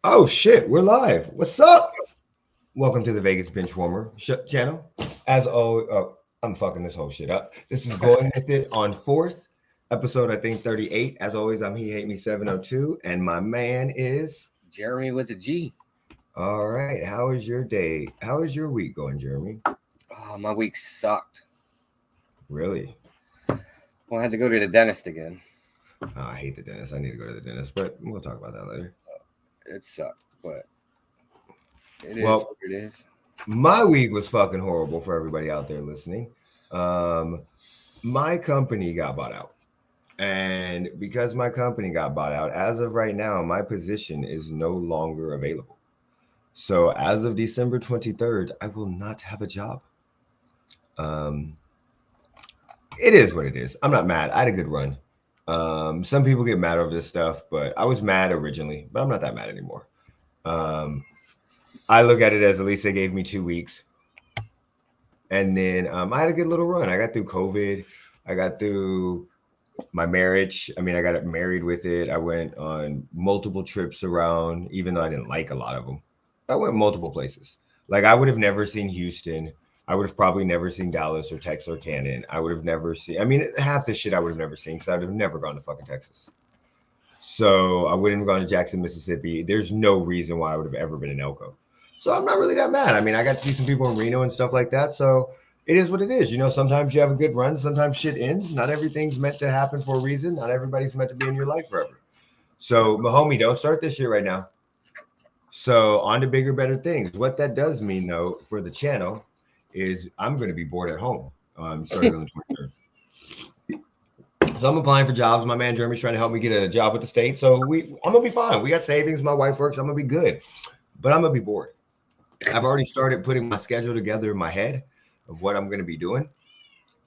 Oh shit, we're live. What's up? Welcome to the Vegas Bench Warmer channel. As always, I'm fucking this whole shit up. This is going with it on fourth episode, I think 38. As always, I'm He Hate Me 702, and my man is Jeremy with the G. all right. How is your day? How is your week going, Jeremy? Oh, my week sucked. Really? Well, I had to go to the dentist again. Oh, I hate the dentist. I need to go to the dentist, but we'll talk about that later. It sucked, but it is Well, what it is. my week was fucking horrible for everybody out there listening. Um, my company got bought out. And because my company got bought out, as of right now, my position is no longer available. So as of December 23rd, I will not have a job. Um, it is what it is. I'm not mad. I had a good run. Some people get mad over this stuff, but I was mad originally, but I'm not that mad anymore. Um, I look at it as at least they gave me 2 weeks. And then I had a good little run. I got through COVID. I got through my marriage. I mean, I got married with it. I went on multiple trips around, even though I didn't like a lot of them. I went multiple places. Like I would have never seen Houston. I would have probably never seen Dallas or Texas or Canton. I would have never seen. I mean, half the shit I would have never seen because I would have never gone to fucking Texas. So I wouldn't have gone to Jackson, Mississippi. There's no reason why I would have ever been in Elko. So I'm not really that mad. I mean, I got to see some people in Reno and stuff like that. So it is what it is. You know, sometimes you have a good run. Sometimes shit ends. Not everything's meant to happen for a reason. Not everybody's meant to be in your life forever. So, my homie, don't start this shit right now. So, on to bigger, better things. What that does mean, though, for the channel is I'm going to be bored at home starting on the 23rd. So I'm applying for jobs. My man Jeremy's trying to help me get a job with the state. So I'm gonna be fine. We got savings. My wife works. I'm gonna be good. But I'm gonna be bored. I've already started putting my schedule together in my head of what I'm gonna be doing.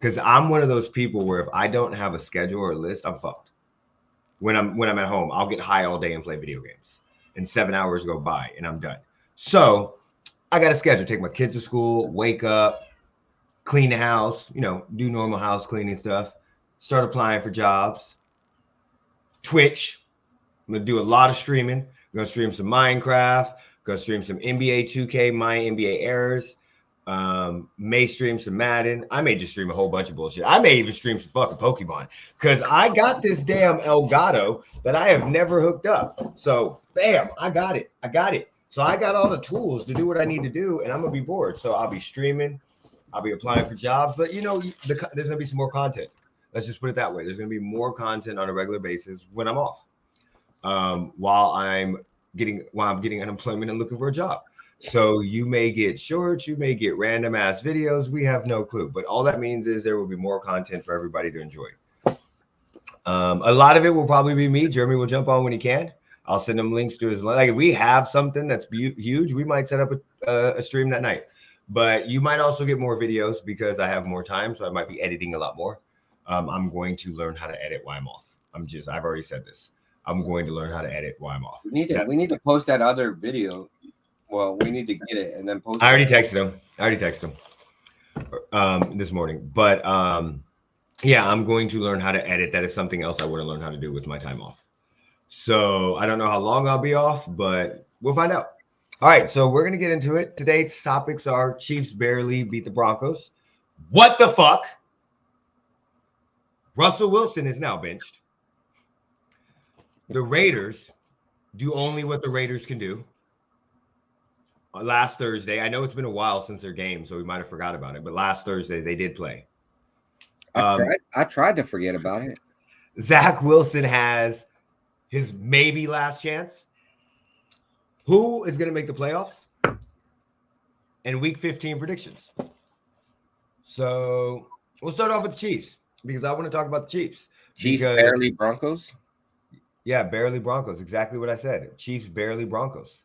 Because I'm one of those people where if I don't have a schedule or a list, I'm fucked. When I'm at home, I'll get high all day and play video games. And 7 hours go by and I'm done. So I got a schedule. Take my kids to school, wake up, clean the house, do normal house cleaning stuff, start applying for jobs. Twitch. I'm gonna do a lot of streaming. I'm gonna stream some Minecraft. Gonna stream some NBA 2K, my NBA errors. May stream some Madden. I may just stream a whole bunch of bullshit. I may even stream some fucking Pokemon because I got this damn Elgato that I have never hooked up. So, bam, I got it. So I got all the tools to do what I need to do, and I'm gonna be bored. So I'll be streaming. I'll be applying for jobs, but there's gonna be some more content. Let's just put it that way. There's gonna be more content on a regular basis when I'm off. While I'm getting unemployment and looking for a job. So you may get shorts, you may get random ass videos. We have no clue, but all that means is there will be more content for everybody to enjoy. A lot of it will probably be me. Jeremy will jump on when he can. I'll send him links to his like. If we have something that's huge, we might set up a stream that night. But you might also get more videos because I have more time, so I might be editing a lot more. I'm going to learn how to edit while I'm off. I've already said this. I'm going to learn how to edit while I'm off. We need to post that other video. Well, we need to get it and then post I already it. texted him this morning. But yeah, I'm going to learn how to edit. That is something else I want to learn how to do with my time off. So I don't know how long I'll be off, but we'll find out. All right, so we're gonna get into it. Today's topics are Chiefs barely beat the Broncos. What the fuck? Russell Wilson is now benched. The Raiders do only what the Raiders can do. Last Thursday, I know it's been a while since their game, so we might have forgot about it, but last Thursday they did play. I tried to forget about it. Zach Wilson has his maybe last chance. Who is going to make the playoffs? And week 15 predictions. So we'll start off with the Chiefs because I want to talk about the Chiefs. Chiefs barely Broncos? Yeah, barely Broncos. Exactly what I said. Chiefs barely Broncos.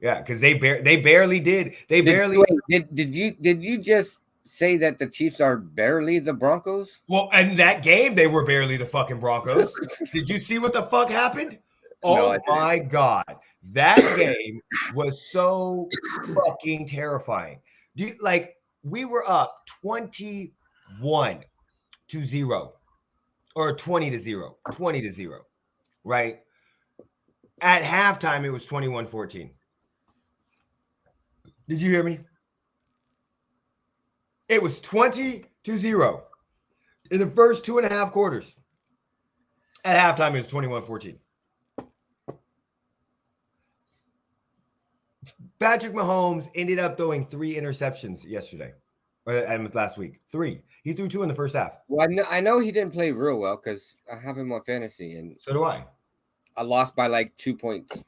Yeah, because they barely did. Did you just say that the Chiefs are barely the Broncos? Well, in that game, they were barely the fucking Broncos. Did you see what the fuck happened? Oh no, my God. That game was so fucking terrifying. We were up 21-0 or 20-0, right? At halftime, it was 21-14. Did you hear me? It was 20-0 in the first 2.5 quarters. At halftime, it was 21-14. Patrick Mahomes ended up throwing 3 interceptions yesterday, and last week. 3. He threw 2 in the first half. Well, I know he didn't play real well because I have him on fantasy, and So do I. I lost by like 2 points.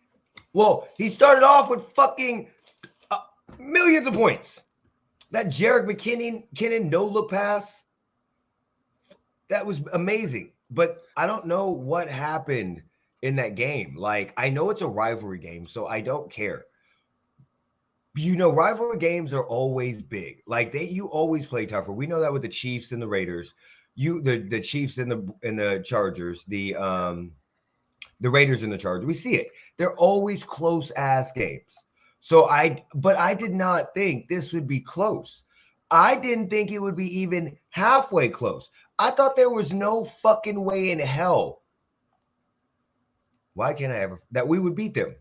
Well, he started off with fucking millions of points. That Jerick McKinnon no-look pass, that was amazing. But I don't know what happened in that game. Like, I know it's a rivalry game, so I don't care. Rivalry games are always big. Like you always play tougher. We know that with the Chiefs and the Raiders. The Chiefs and the Chargers, the Raiders and the Chargers. We see it. They're always close ass games. But I did not think this would be close. I didn't think it would be even halfway close. I thought there was no fucking way in hell. Why can't I ever that we would beat them?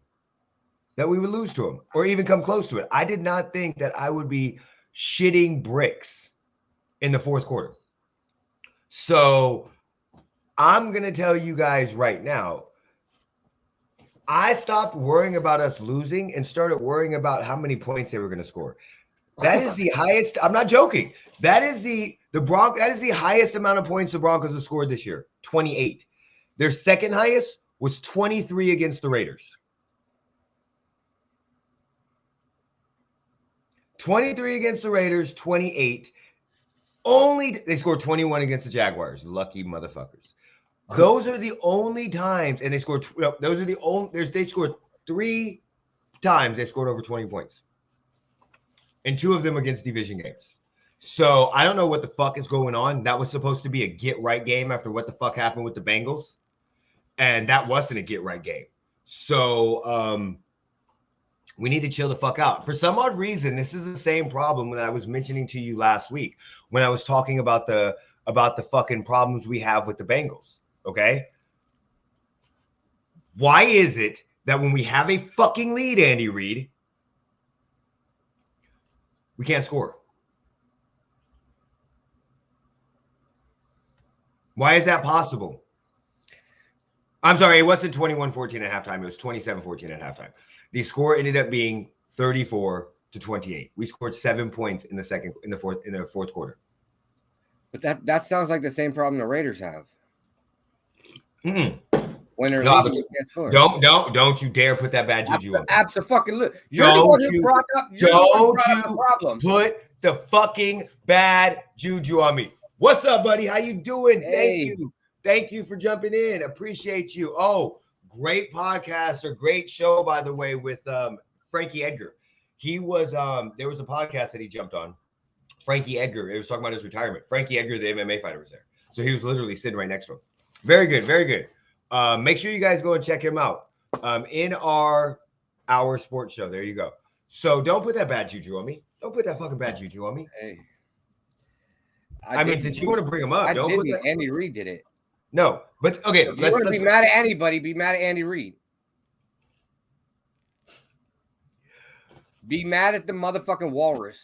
That we would lose to them or even come close to it. I did not think that I would be shitting bricks in the fourth quarter. So I'm going to tell you guys right now, I stopped worrying about us losing and started worrying about how many points they were going to score. That is the highest. I'm not joking. That is that is the highest amount of points the Broncos have scored this year, 28. Their second highest was 23 against the Raiders. 23 against the Raiders, 28. They scored 21 against the Jaguars. Lucky motherfuckers. Those are the only times, and they scored. Those are the only. They scored 3 times. They scored over 20 points, and 2 of them against division games. So I don't know what the fuck is going on. That was supposed to be a get right game after what the fuck happened with the Bengals, and that wasn't a get right game. So we need to chill the fuck out. For some odd reason, this is the same problem that I was mentioning to you last week when I was talking about the fucking problems we have with the Bengals. Okay. Why is it that when we have a fucking lead, Andy Reid, we can't score? Why is that possible? I'm sorry, it wasn't 21-14 at halftime. It was 27-14 at halftime. The score ended up being 34-28. We scored 7 points in the fourth quarter. But that sounds like the same problem the Raiders have. Mm-mm. When they're No, leading, you can't score. Don't you dare put that bad juju on. Absolutely. You're the one who brought up. Don't you put the fucking bad juju on me. What's up, buddy? How you doing? Hey. Thank you for jumping in. Appreciate you. Oh, great podcast or great show, by the way, with Frankie Edgar. He was there was a podcast that he jumped on. Frankie Edgar. It was talking about his retirement. Frankie Edgar, the MMA fighter, was there. So he was literally sitting right next to him. Very good, very good. Make sure you guys go and check him out in our sports show. There you go. So don't put that bad juju on me. Don't put that fucking bad juju on me. Hey. I mean, since you want to bring him up, don't put that. Andy Reid did it. No, but okay. If you want to be mad at anybody, be mad at Andy Reid. Be mad at the motherfucking walrus.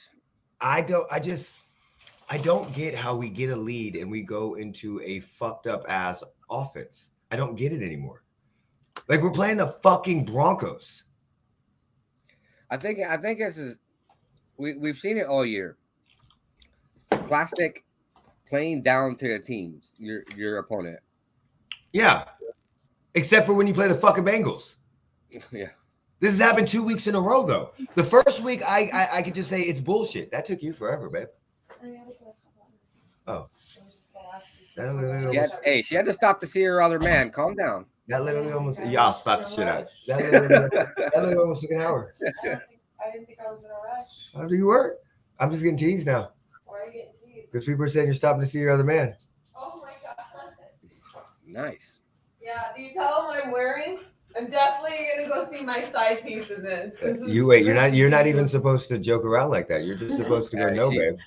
I don't get how we get a lead and we go into a fucked up ass offense. I don't get it anymore. Like we're playing the fucking Broncos. I think this is we've seen it all year. It's classic playing down to the teams, your opponent. Yeah. Except for when you play the fucking Bengals. Yeah. This has happened 2 weeks in a row, though. The first week, I could just say it's bullshit. That took you forever, babe. Oh. She had to stop to see her other man. Calm down. That literally almost, y'all stop the shit out. That literally almost took an hour. I didn't think I was in a rush. How do you work? I'm just getting teased now. Why are you getting teased? Because people are saying you're stopping to see your other man. Oh my god. Nice. Yeah, do you tell them I'm wearing? I'm definitely gonna go see my side piece in this. You're not even supposed to joke around like that. You're just supposed to go, no, babe.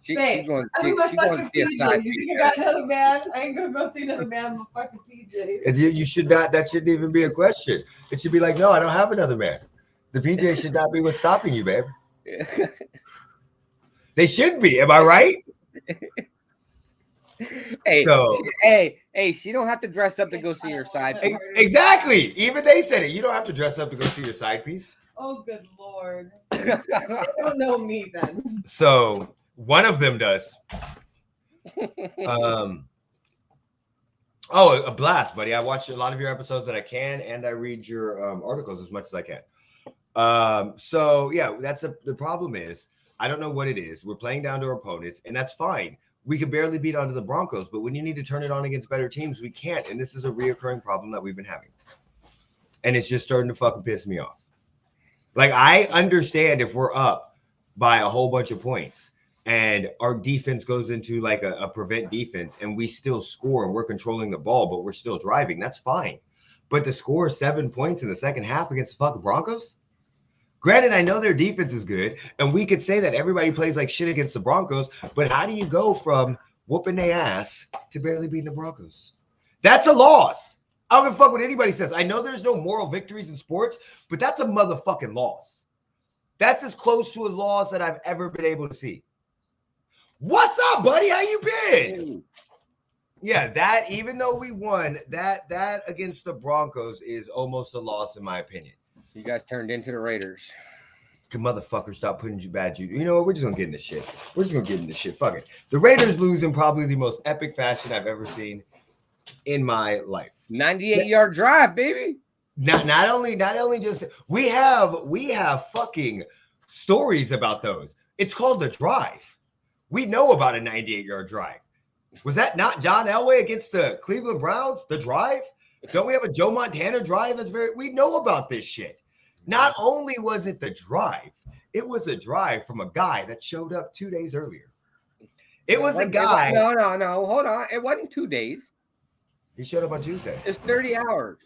Babe, going I'm in my she going to fucking see a side PJs. You piece. think I got another man? I ain't gonna go see another man in my fucking PJs. And you should not. That shouldn't even be a question. It should be like, no, I don't have another man. The PJ should not be what's stopping you, babe. They should be. Am I right? Hey, So she don't have to dress up to go see her side piece. exactly. Even they said it. You don't have to dress up to go see your side piece. Oh, good lord. They don't know me then. So one of them does. Oh, a blast, buddy. I watch a lot of your episodes that I can, and I read your articles as much as I can. So yeah, the problem is I don't know what it is. We're playing down to our opponents, and that's fine. We can barely beat onto the Broncos, but when you need to turn it on against better teams, we can't. And this is a reoccurring problem that we've been having. And it's just starting to fucking piss me off. Like, I understand if we're up by a whole bunch of points and our defense goes into like a prevent defense and we still score and we're controlling the ball, but we're still driving. That's fine. But to score 7 points in the second half against the fucking Broncos? Granted, I know their defense is good, and we could say that everybody plays like shit against the Broncos, but how do you go from whooping their ass to barely beating the Broncos? That's a loss. I don't give a fuck what anybody says. I know there's no moral victories in sports, but that's a motherfucking loss. That's as close to a loss that I've ever been able to see. What's up, buddy? How you been? Yeah, that, even though we won, that against the Broncos is almost a loss in my opinion. You guys turned into the Raiders. Can motherfucker stop putting you bad juju. You know what? We're just gonna get in this shit. We're just gonna get in this shit. Fuck it. The Raiders lose in probably the most epic fashion I've ever seen in my life. 98-yard drive, baby. Not only just we have fucking stories about those. It's called the drive. We know about a 98-yard drive. Was that not John Elway against the Cleveland Browns? The drive? Don't we have a Joe Montana drive? We know about this shit. Not only was it the drive, it was a drive from a guy that showed up 2 days earlier. It was a guy. No. Hold on. It wasn't 2 days. He showed up on Tuesday. It's 30 hours.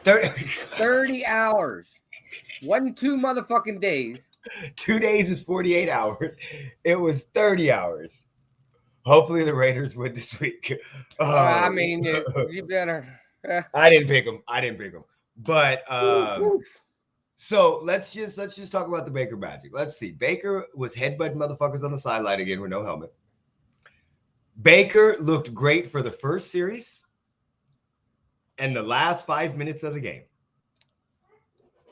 30 hours. Wasn't 2 motherfucking days. 2 days is 48 hours. It was 30 hours. Hopefully the Raiders win this week. I mean, you better. I didn't pick him. But so let's just talk about the Baker magic. Let's see. Baker was headbutting motherfuckers on the sideline again with no helmet. Baker looked great for the first series and the last 5 minutes of the game.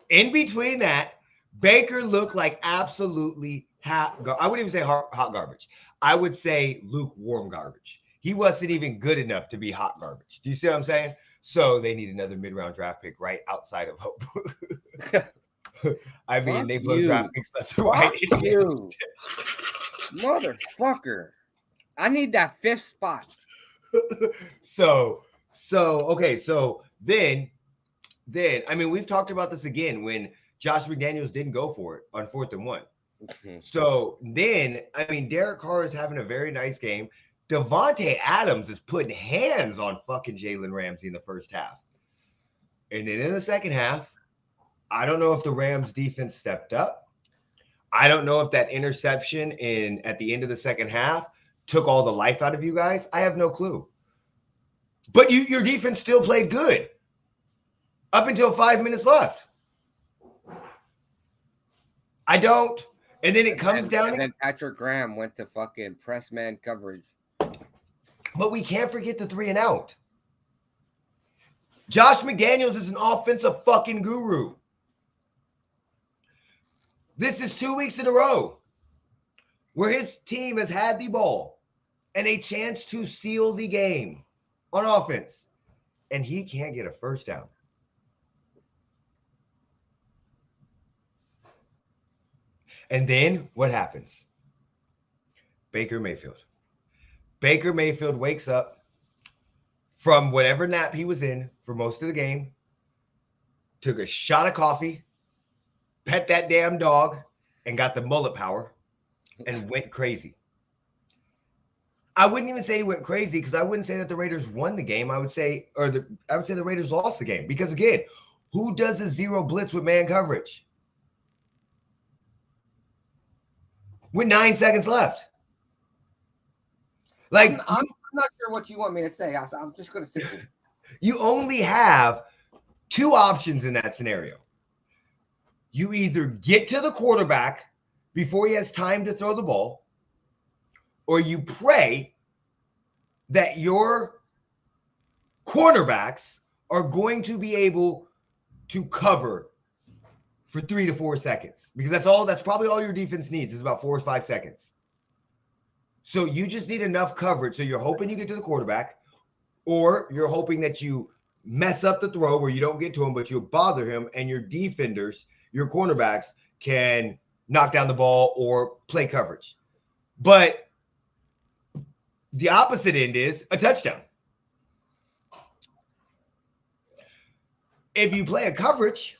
In between that, Baker looked like absolutely hot. I wouldn't even say hot garbage. I would say lukewarm garbage. He wasn't even good enough to be hot garbage. Do you see what I'm saying? So they need another mid-round draft pick right outside of hope. I mean, they put draft picks left and right. You, motherfucker! I need that 5th spot. So okay. So then I mean, we've talked about this again when Josh McDaniels didn't go for it on 4th and 1. So then, I mean, Derek Carr is having a very nice game. Devontae Adams is putting hands on fucking Jalen Ramsey in the first half. And then in the second half, I don't know if the Rams defense stepped up. I don't know if that interception at the end of the second half took all the life out of you guys. I have no clue. But your defense still played good up until 5 minutes left. I don't. And then it comes down. And then Patrick Graham went to fucking press man coverage. But we can't forget the 3 and out. Josh McDaniels is an offensive fucking guru. This is 2 weeks in a row where his team has had the ball and a chance to seal the game on offense, and he can't get a first down. And then what happens? Baker Mayfield wakes up from whatever nap he was in for most of the game, took a shot of coffee, pet that damn dog, and got the mullet power and went crazy. I wouldn't even say he went crazy because I wouldn't say that the Raiders won the game. I would say the Raiders lost the game because, again, who does a zero blitz with man coverage? With 9 seconds left. Like I'm not sure what you want me to say. I'm just going to sit here. you only have two options in that scenario. You either get to the quarterback before he has time to throw the ball, or you pray that your cornerbacks are going to be able to cover for 3 to 4 seconds, because that's probably all your defense needs is about 4 or 5 seconds. So you just need enough coverage. So you're hoping you get to the quarterback, or you're hoping that you mess up the throw where you don't get to him, but you'll bother him, and your defenders, your cornerbacks, can knock down the ball or play coverage. But the opposite end is a touchdown. If you play a coverage,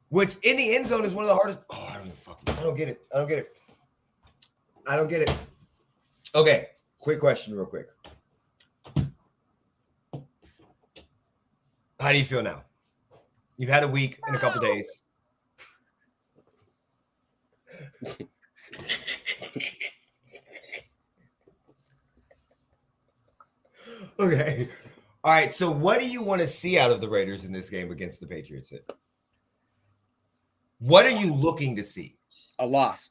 which in the end zone is one of the hardest. Oh, I don't get it. I don't get it. Okay, quick question, real quick. How do you feel now? You've had a week and a couple days. Okay. All right. So, what do you want to see out of the Raiders in this game against the Patriots? What are you looking to see? A loss.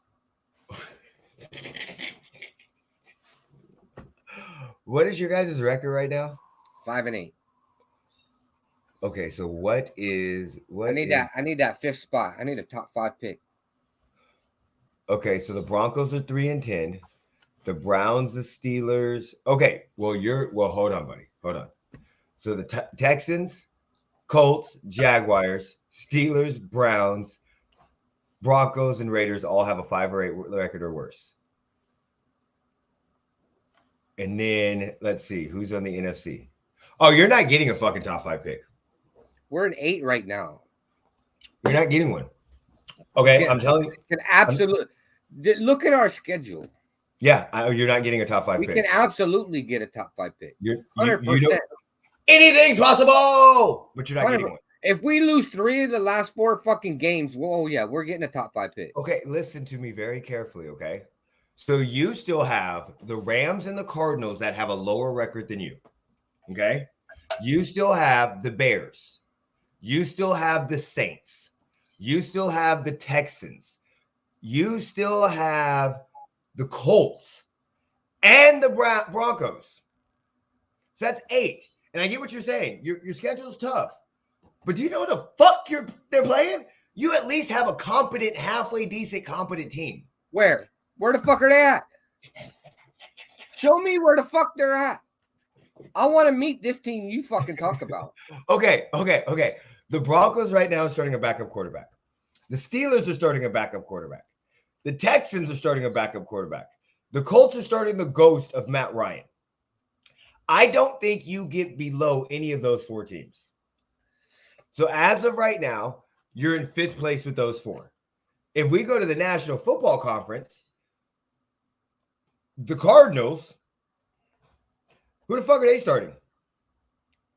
What is your guys' record right now? 5-8. Okay, so what is I need that fifth spot. I need a top 5 pick. Okay, so the Broncos are 3-10. The Browns, the Steelers. Okay, well hold on, buddy. Hold on. So the Texans, Colts, Jaguars, Steelers, Browns, Broncos, and Raiders all have a 5 or 8 record or worse. And then let's see who's on the NFC. Oh, you're not getting a fucking top 5 pick. We're in 8 right now. You're not getting one. Okay, I'm telling you. Can absolutely look at our schedule. Yeah, you're not getting a top 5 we pick. We can absolutely get a top 5 pick. 100%. You know, anything's possible, but you're not 100%. Getting one. If we lose 3 of the last 4 fucking games, well, yeah, we're getting a top 5 pick. Okay, listen to me very carefully, okay? So you still have the Rams and the Cardinals that have a lower record than you, okay? You still have the Bears. You still have the Saints. You still have the Texans. You still have the Colts and the Broncos. So that's 8. And I get what you're saying. Your schedule's tough. But do you know what the fuck they're playing? You at least have a competent, halfway decent, competent team. Where? Where the fuck are they at? Show me where the fuck they're at. I want to meet this team you fucking talk about. Okay. The Broncos right now are starting a backup quarterback. The Steelers are starting a backup quarterback. The Texans are starting a backup quarterback. The Colts are starting the ghost of Matt Ryan. I don't think you get below any of those 4 teams. So as of right now, you're in 5th place with those 4. If we go to the National Football Conference, the Cardinals, who the fuck are they starting?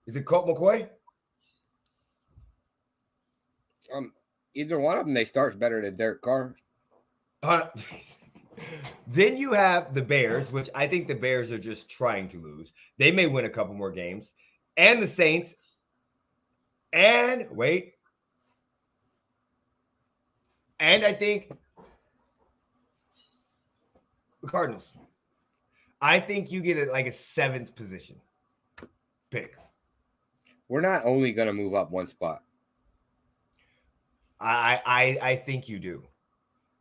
Is it Colt McCoy? Either one of them they start is better than Derek Carr. Then you have the Bears, which I think the Bears are just trying to lose. They may win a couple more games. And the Saints. And wait. And I think the Cardinals. I think you get like a 7th position pick. We're not only going to move up 1 spot. I think you do.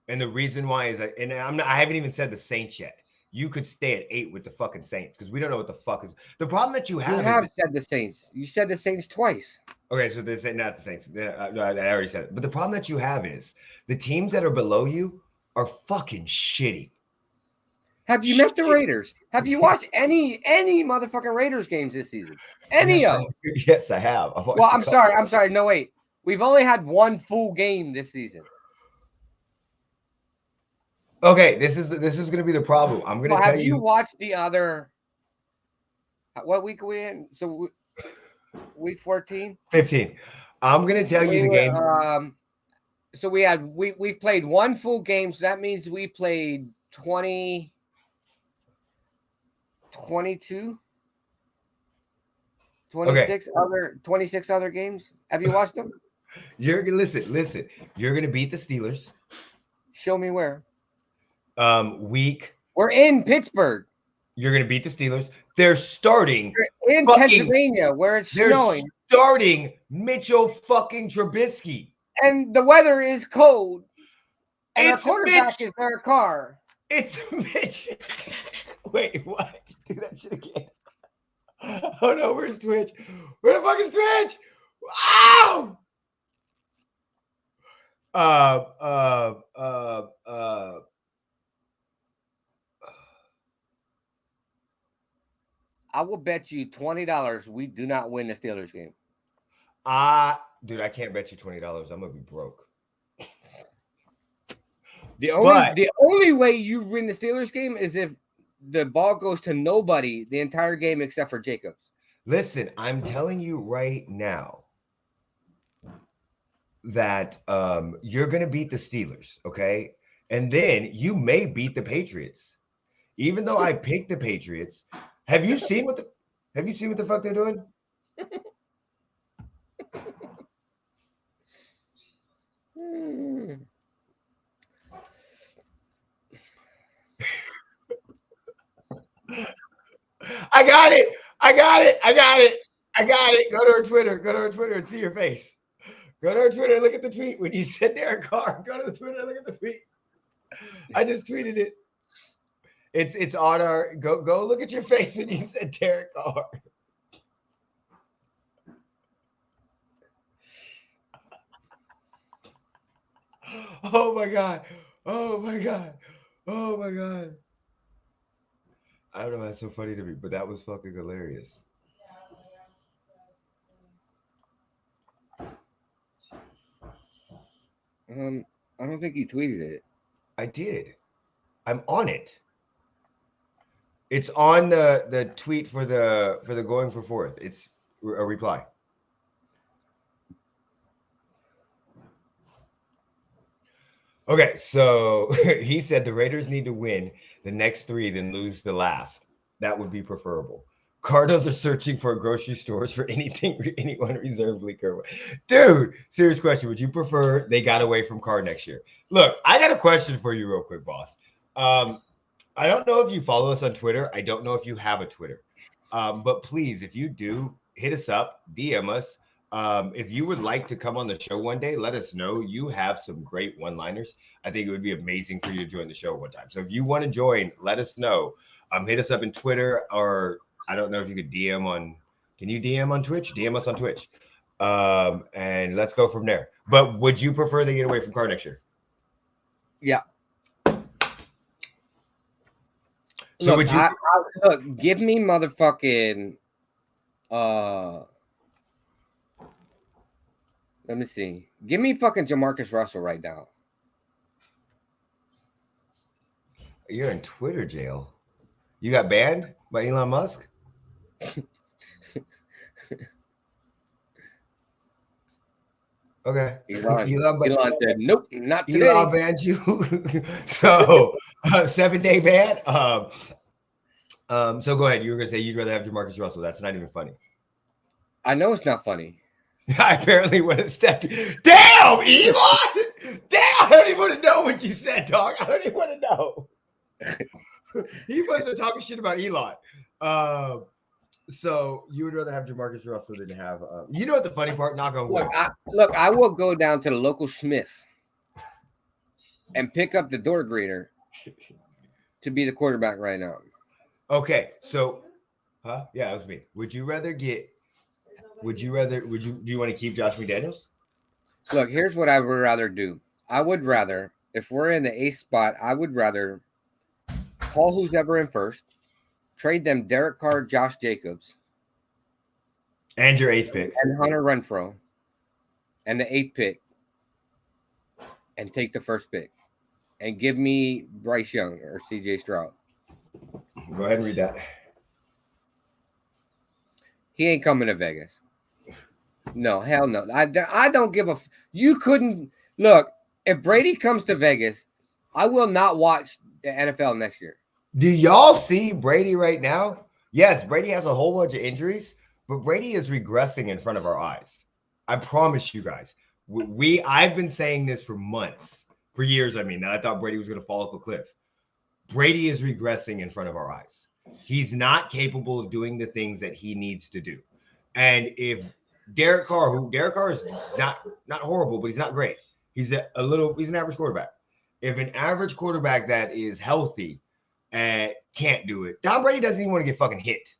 And the reason why is that, and I haven't even said the Saints yet. You could stay at 8 with the fucking Saints because we don't know what the fuck is. The problem that you have said the Saints. You said the Saints twice. Okay, so they say not the Saints. I already said it. But the problem that you have is the teams that are below you are fucking shitty. Have you met the Raiders? Have you watched any motherfucking Raiders games this season? Any of them? Yes, I have. Well, I'm sorry. No, wait. We've only had 1 full game this season. Okay, this is going to be the problem. I'm going to tell you. Have you watched the other? What week are we in? So week 14? 15. I'm going to tell you the game. So we've played 1 full game. So that means we played 20. 22, Okay, 26 other games. Have you watched them? you're gonna listen. You're gonna beat the Steelers. Show me where. Week. We're in Pittsburgh. You're gonna beat the Steelers. They're starting We're in fucking. Pennsylvania where it's They're snowing starting Mitchell fucking Trubisky. and the weather is cold. And our It's quarterback Mitch. is their car. It's Mitch. Wait, what? Do that shit again. Oh no, where's Twitch? Where the fuck is Twitch? Ow! Uh, uh, uh, uh. I will bet you $20 we do not win the Steelers game. Dude, I can't bet you $20. I'm gonna be broke. The only way you win the Steelers game is if the ball goes to nobody the entire game except for Jacobs. Listen, I'm telling you right now that you're gonna beat the Steelers, okay? And then you may beat the Patriots. Even though I picked the Patriots, have you seen what the fuck they're doing? I got it. Go to her Twitter and see your face. Go to her Twitter and look at the tweet. When you said Derek Carr, go to the Twitter and look at the tweet. I just tweeted it. It's on our go look at your face when you said Derek Carr. Oh my god. Oh my god. Oh my god. I don't know, that's so funny to me, but that was fucking hilarious. I don't think you tweeted it. I did. I'm on it. It's on the tweet for the going for fourth. It's a reply. Okay, so he said the Raiders need to win the next 3, then lose the last. That would be preferable. Cardinals are searching for grocery stores for anyone reservedly current. Dude, serious question. Would you prefer they got away from Carr next year? Look, I got a question for you real quick, boss. I don't know if you follow us on Twitter. I don't know if you have a Twitter. But please, if you do, hit us up, DM us. If you would like to come on the show one day, let us know. You have some great one-liners. I think it would be amazing for you to join the show one time. So if you want to join, let us know. Hit us up in Twitter, or I don't know if you could DM on. Can you DM on Twitch? DM us on Twitch, and let's go from there. But would you prefer they get away from Carr next year? Yeah. So would you look? Give me motherfucking. Let me see. Give me fucking Jamarcus Russell right now. You're in Twitter jail. You got banned by Elon Musk? Okay. Elon said, nope, not today. Elon banned you. So 7-day ban. So go ahead. You were gonna say you'd rather have Jamarcus Russell. That's not even funny. I know it's not funny. I apparently would have stepped. Damn, Elon! Damn, I don't even want to know what you said, dog. I don't even want to know. He wasn't talking shit about Elon. So you would rather have Jamarcus Russell than have you know what the funny part? Knock on wood. Look, I will go down to the local Smith's and pick up the door greeter to be the quarterback right now. Okay, so yeah, that was me. Do you want to keep Josh McDaniels? Look, here's what I would rather do. I would rather, if we're in the 8th spot, I would rather call who's ever in first, trade them Derek Carr, Josh Jacobs, and your 8th pick, and Hunter Renfrow, and the 8th pick, and take the first pick, and give me Bryce Young or CJ Stroud. Go ahead and read that. He ain't coming to Vegas. No, hell no. I don't give a. You couldn't look. If Brady comes to Vegas, I will not watch the NFL next year. Do y'all see Brady right now? Yes, Brady has a whole bunch of injuries, but Brady is regressing in front of our eyes. I promise you guys. I've been saying this for months, for years. I mean, I thought Brady was going to fall off a cliff. Brady is regressing in front of our eyes. He's not capable of doing the things that he needs to do. And if Derek Carr is not horrible, but he's not great. He's he's an average quarterback. If an average quarterback that is healthy and can't do it, Tom Brady doesn't even want to get fucking hit.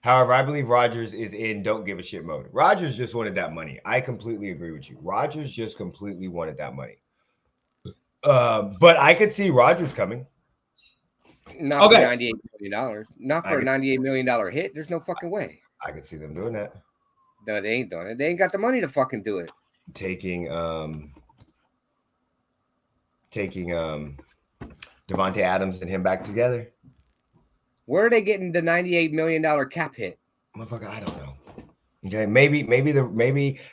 However, I believe Rodgers is in don't give a shit mode. Rodgers just wanted that money. I completely agree with you. Rodgers just completely wanted that money. But I could see Rodgers coming. Not for $98 million. Not for a $98 million hit. There's no fucking way. I can see them doing that. No, they ain't doing it. They ain't got the money to fucking do it. Taking Devontae Adams and him back together. Where are they getting the $98 million cap hit? Motherfucker, I don't know. Okay, maybe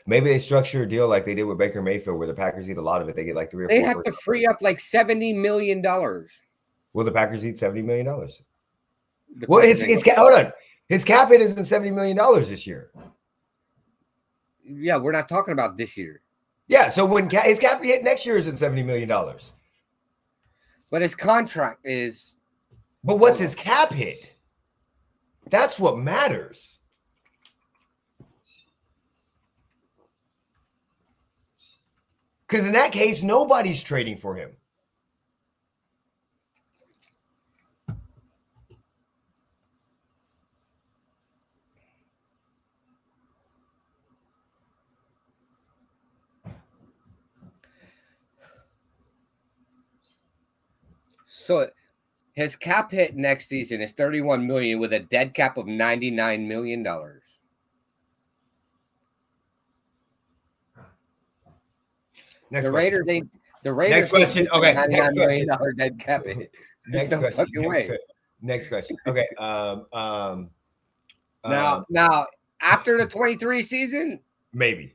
they structure a deal like they did with Baker Mayfield, where the Packers eat a lot of it. They get like 3 or 4. They have to free up like $70 million. Will the Packers eat $70 million? Well, hold on. His cap hit isn't $70 million this year. Yeah, we're not talking about this year. Yeah, so when his cap hit next year isn't $70 million. But his contract is. But what's his cap hit? That's what matters. Because in that case, nobody's trading for him. So his cap hit next season is $31 million with a dead cap of $99 million. Next Raiders. Next question. Okay. $99 million dead cap hit. Next question. Okay. Now after the 23 season, maybe.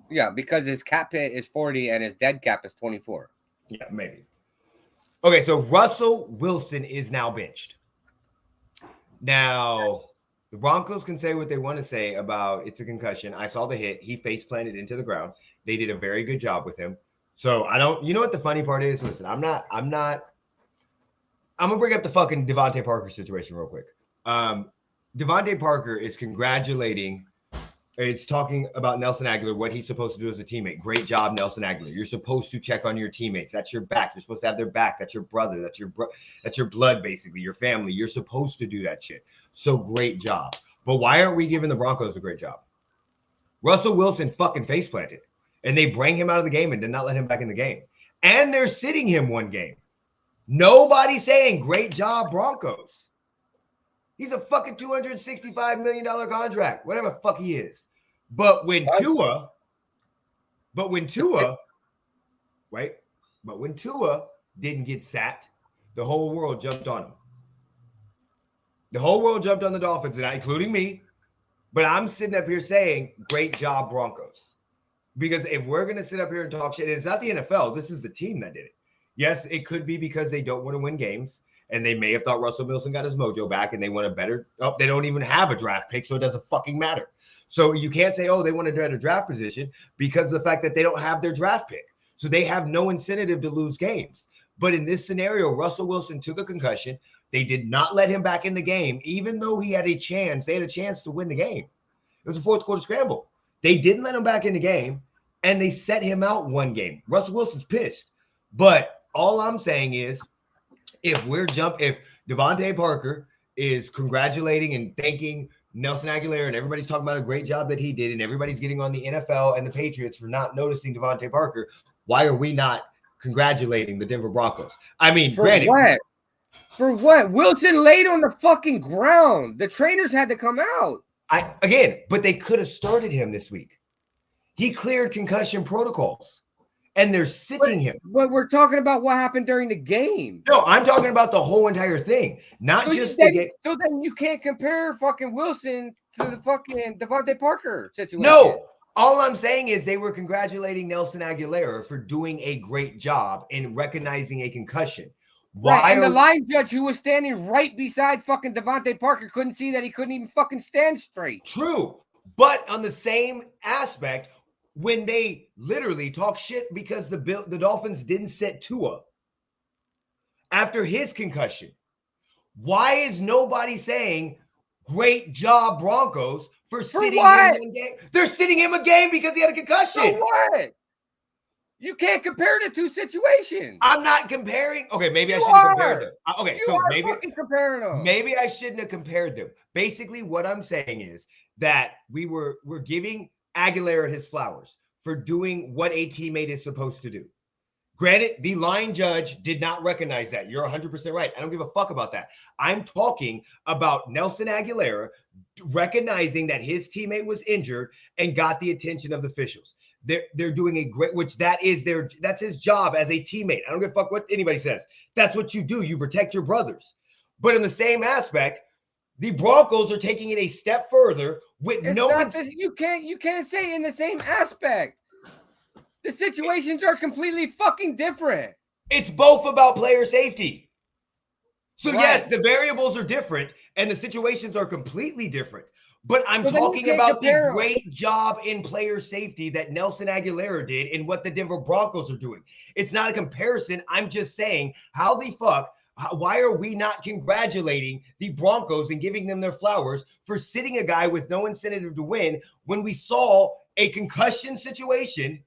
Yeah, because his cap hit is 40 and his dead cap is 24. Yeah, maybe. Okay, so Russell Wilson is now benched. Now, the Broncos can say what they want to say about it's a concussion. I saw the hit. He face planted into the ground. They did a very good job with him. So I don't, you know what the funny part is? Listen, I'm going to bring up the fucking Devontae Parker situation real quick. Devontae Parker is congratulating. It's talking about Nelson Aguilar, what he's supposed to do as a teammate. Great job, Nelson Aguilar. You're supposed to check on your teammates. That's your back. You're supposed to have their back. That's your brother. That's your blood, basically, your family. You're supposed to do that shit. So great job. But why aren't we giving the Broncos a great job? Russell Wilson fucking face planted, and they bring him out of the game and did not let him back in the game. And they're sitting him one game. Nobody saying great job, Broncos. He's a fucking $265 million contract, whatever the fuck he is. But when Tua didn't get sacked, the whole world jumped on him. The whole world jumped on the Dolphins, and including me. But I'm sitting up here saying, great job, Broncos. Because if we're going to sit up here and talk shit, and it's not the NFL, this is the team that did it. Yes, it could be because they don't want to win games. And they may have thought Russell Wilson got his mojo back and they want a better – they don't even have a draft pick, so it doesn't fucking matter. So you can't say, they want a better draft position because of the fact that they don't have their draft pick. So they have no incentive to lose games. But in this scenario, Russell Wilson took a concussion. They did not let him back in the game, even though he had a chance. They had a chance to win the game. It was a fourth quarter scramble. They didn't let him back in the game, and they set him out one game. Russell Wilson's pissed. But all I'm saying is – if Devontae Parker is congratulating and thanking Nelson Aguilar and everybody's talking about a great job that he did and everybody's getting on the NFL and the Patriots for not noticing Devontae Parker, why are we not congratulating the Denver Broncos? I mean, granted. What? For what? Wilson laid on the fucking ground. The trainers had to come out. But they could have started him this week. He cleared concussion protocols. And they're sitting him. But we're talking about what happened during the game. No, I'm talking about the whole entire thing, not just the game. So then you can't compare fucking Wilson to the fucking Devontae Parker situation. No, all I'm saying is they were congratulating Nelson Aguilar for doing a great job in recognizing a concussion. Right, and the line judge who was standing right beside fucking Devontae Parker couldn't see that he couldn't even fucking stand straight. True. But on the same aspect, when they literally talk shit because the Dolphins didn't sit Tua after his concussion, why is nobody saying, great job, Broncos, for sitting him one game? They're sitting him a game because he had a concussion. So what? You can't compare the two situations. I'm not comparing. Okay, maybe I shouldn't compare them. Okay, so maybe comparing them. Maybe I shouldn't have compared them. Basically, what I'm saying is that we're giving Aguilera his flowers for doing what a teammate is supposed to do. Granted, the line judge did not recognize that. You're 100% right. I don't give a fuck about that. I'm talking about Nelson Aguilera recognizing that his teammate was injured and got the attention of the officials. They're doing a great, which that's his job as a teammate. I don't give a fuck what anybody says. That's what you do. You protect your brothers. But in the same aspect, the Broncos are taking it a step further with you can't say in the same aspect. The situations are completely fucking different. It's both about player safety. So yes, the variables are different and the situations are completely different. But I'm talking about the great job in player safety that Nelson Aguilera did and what the Denver Broncos are doing. It's not a comparison. I'm just saying, why are we not congratulating the Broncos and giving them their flowers for sitting a guy with no incentive to win when we saw a concussion situation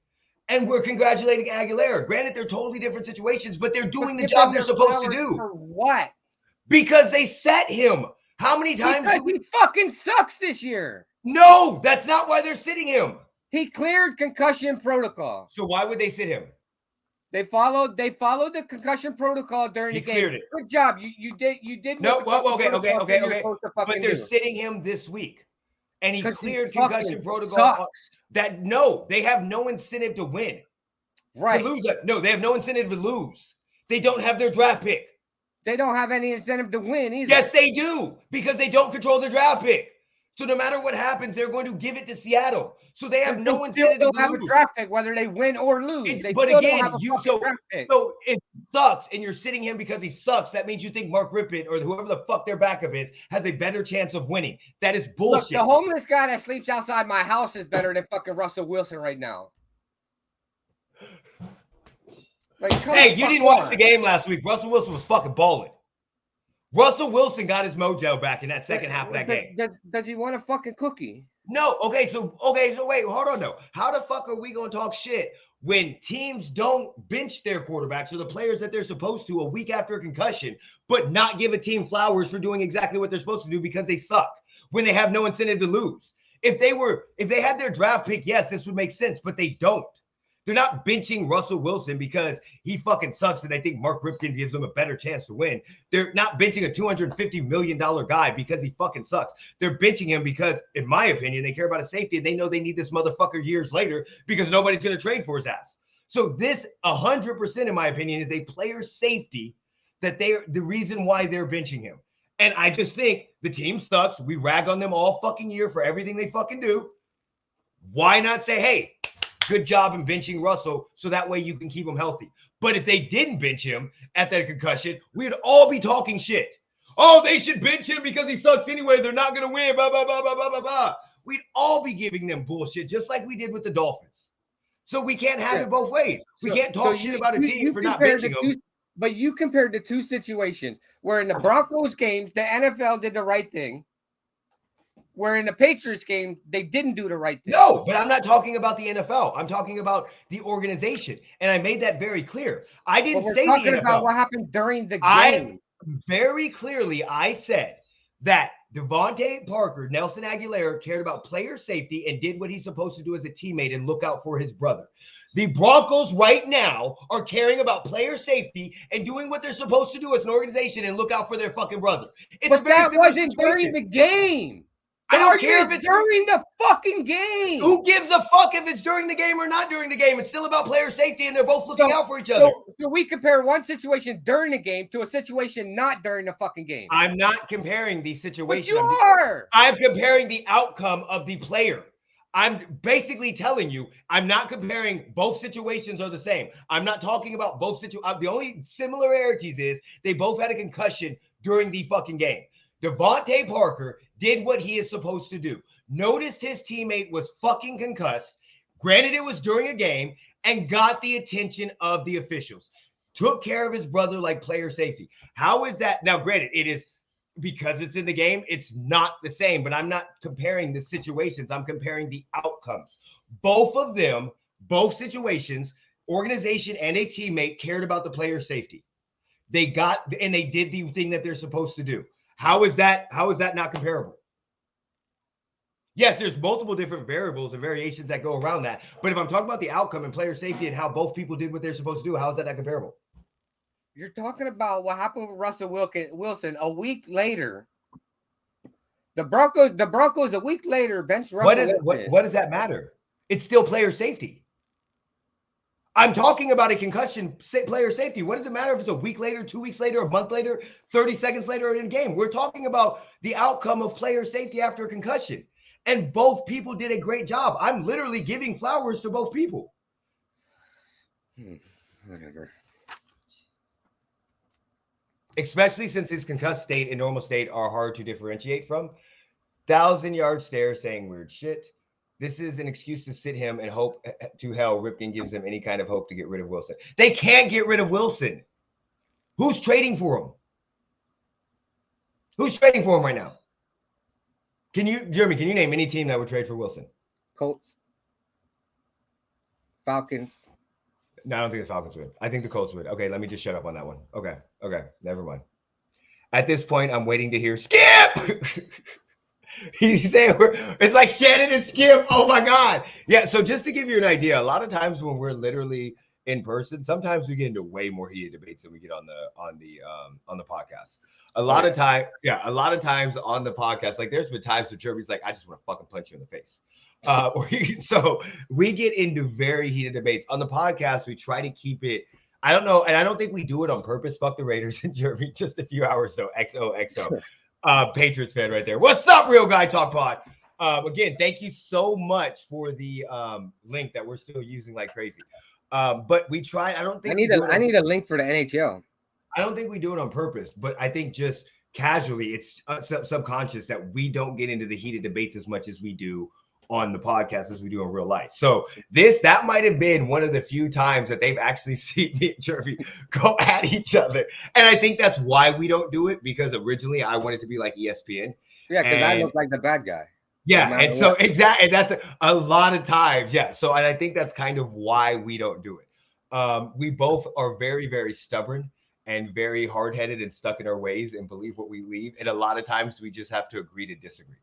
and we're congratulating Aguilera? Granted, they're totally different situations, but they're doing the job they're supposed to do. For what? Because they set him. How many times? Because he fucking sucks this year. No, that's not why they're sitting him. He cleared concussion protocol. So why would they sit him? They followed the concussion protocol during the game. Cleared it. Good job. You did. No, okay. But they're sitting him this week. And he cleared concussion protocol. They have no incentive to win. Right. To lose it. No, they have no incentive to lose. They don't have their draft pick. They don't have any incentive to win either. Yes, they do, because they don't control the draft pick. So no matter what happens, they're going to give it to Seattle. So they have no incentive to lose. They don't have a draft pick, whether they win or lose. But again, so if it sucks and you're sitting him because he sucks, that means you think Mark Rippon or whoever the fuck their backup is has a better chance of winning. That is bullshit. Look, the homeless guy that sleeps outside my house is better than fucking Russell Wilson right now. Like, hey, you didn't watch the game last week. Russell Wilson was fucking balling. Russell Wilson got his mojo back in that second half of that game. Does he want a fucking cookie? No. Okay, so wait, hold on though. How the fuck are we gonna talk shit when teams don't bench their quarterbacks or the players that they're supposed to a week after a concussion, but not give a team flowers for doing exactly what they're supposed to do because they suck when they have no incentive to lose? If they had their draft pick, yes, this would make sense, but they don't. They're not benching Russell Wilson because he fucking sucks and they think Mark Ripken gives them a better chance to win. They're not benching a $250 million guy because he fucking sucks. They're benching him because, in my opinion, they care about his safety and they know they need this motherfucker years later because nobody's going to trade for his ass. So this 100%, in my opinion, is a player safety that they're the reason why they're benching him. And I just think the team sucks. We rag on them all fucking year for everything they fucking do. Why not say, hey, good job in benching Russell so that way you can keep him healthy? But if they didn't bench him at that concussion, we'd all be talking shit. Oh, they should bench him because he sucks anyway. They're not going to win, blah, blah, blah, blah, blah, blah, blah. We'd all be giving them bullshit just like we did with the Dolphins. So we can't have it both ways. We can't talk shit about a team for not benching them. But you compared the two situations where in the Broncos games, the NFL did the right thing. Where in the Patriots game, they didn't do the right thing. No, but I'm not talking about the NFL. I'm talking about the organization. And I made that very clear. I didn't say the NFL. We're talking about what happened during the game. Very clearly, I said that Devontae Parker, Nelson Aguilera, cared about player safety and did what he's supposed to do as a teammate and look out for his brother. The Broncos right now are caring about player safety and doing what they're supposed to do as an organization and look out for their fucking brother. But that wasn't during the game. I don't care if it's during the fucking game. Who gives a fuck if it's during the game or not during the game? It's still about player safety, and they're both looking out for each other. So we compare one situation during the game to a situation not during the fucking game. I'm not comparing the situation. But you are. I'm comparing the outcome of the player. I'm basically telling you, I'm not comparing both situations are the same. I'm not talking about both situations. The only similarities is they both had a concussion during the fucking game. Devontae Parker did what he is supposed to do. Noticed his teammate was fucking concussed. Granted, it was during a game and got the attention of the officials. Took care of his brother like player safety. How is that? Now, granted, it is because it's in the game, it's not the same, but I'm not comparing the situations. I'm comparing the outcomes. Both of them, both situations, organization and a teammate cared about the player's safety. They got and they did the thing that they're supposed to do. How is that not comparable? Yes, there's multiple different variables and variations that go around that. But if I'm talking about the outcome and player safety and how both people did what they're supposed to do, how is that not comparable? You're talking about what happened with Russell Wilson a week later. The Broncos a week later benched Russell Wilson. What does that matter? It's still player safety. I'm talking about a concussion player safety. What does it matter if it's a week later, 2 weeks later, a month later, 30 seconds later in a game? We're talking about the outcome of player safety after a concussion. And both people did a great job. I'm literally giving flowers to both people. Whatever. Especially since his concussed state and normal state are hard to differentiate from. 1,000-yard stare saying weird shit. This is an excuse to sit him and hope to hell Ripken gives him any kind of hope to get rid of Wilson. They can't get rid of Wilson. Who's trading for him? Who's trading for him right now? Jeremy, can you name any team that would trade for Wilson? Colts. Falcons. No, I don't think the Falcons would. I think the Colts would. Okay, let me just shut up on that one. Okay, never mind. At this point, I'm waiting to hear Skip. He's saying it's like Shannon and Skip. Oh my God. Yeah. So just to give you an idea, a lot of times when we're literally in person, sometimes we get into way more heated debates than we get on the podcast. A lot of times on the podcast, like there's been times where Jeremy's like, I just want to fucking punch you in the face. So we get into very heated debates. On the podcast, we try to keep it. I don't know, and I don't think we do it on purpose. Fuck the Raiders and Jeremy. Just a few hours so XOXO. Patriots fan right there. What's up, Real Guy Talk Pod? Again, thank you so much for the link that we're still using like crazy. But we try. I don't think I need a link for the NHL. I don't think we do it on purpose, but I think just casually, it's subconscious that we don't get into the heated debates as much as we do on the podcast as we do in real life. So that might have been one of the few times that they've actually seen me and Jeremy go at each other. And I think that's why we don't do it, because originally I wanted to be like ESPN. Yeah, because I look like the bad guy. Yeah, and so exactly, and that's a lot of times. Yeah, so and I think that's kind of why we don't do it. We both are very, very stubborn and very hard-headed and stuck in our ways and believe what we believe. And a lot of times we just have to agree to disagree.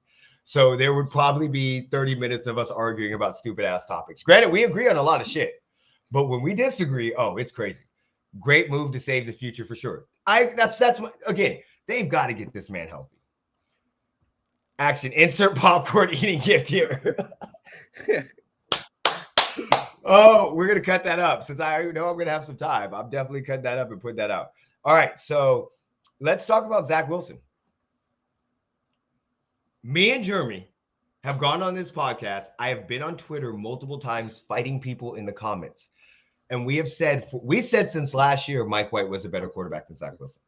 So there would probably be 30 minutes of us arguing about stupid ass topics. Granted, we agree on a lot of shit, but when we disagree, it's crazy. Great move to save the future for sure. Again, they've got to get this man healthy. Action. Insert popcorn eating gift here. Oh, we're going to cut that up since I know I'm going to have some time. I'm definitely cutting that up and putting that out. All right. So let's talk about Zach Wilson. Me and Jeremy have gone on this podcast. I have been on Twitter multiple times fighting people in the comments. And we said since last year, Mike White was a better quarterback than Zach Wilson.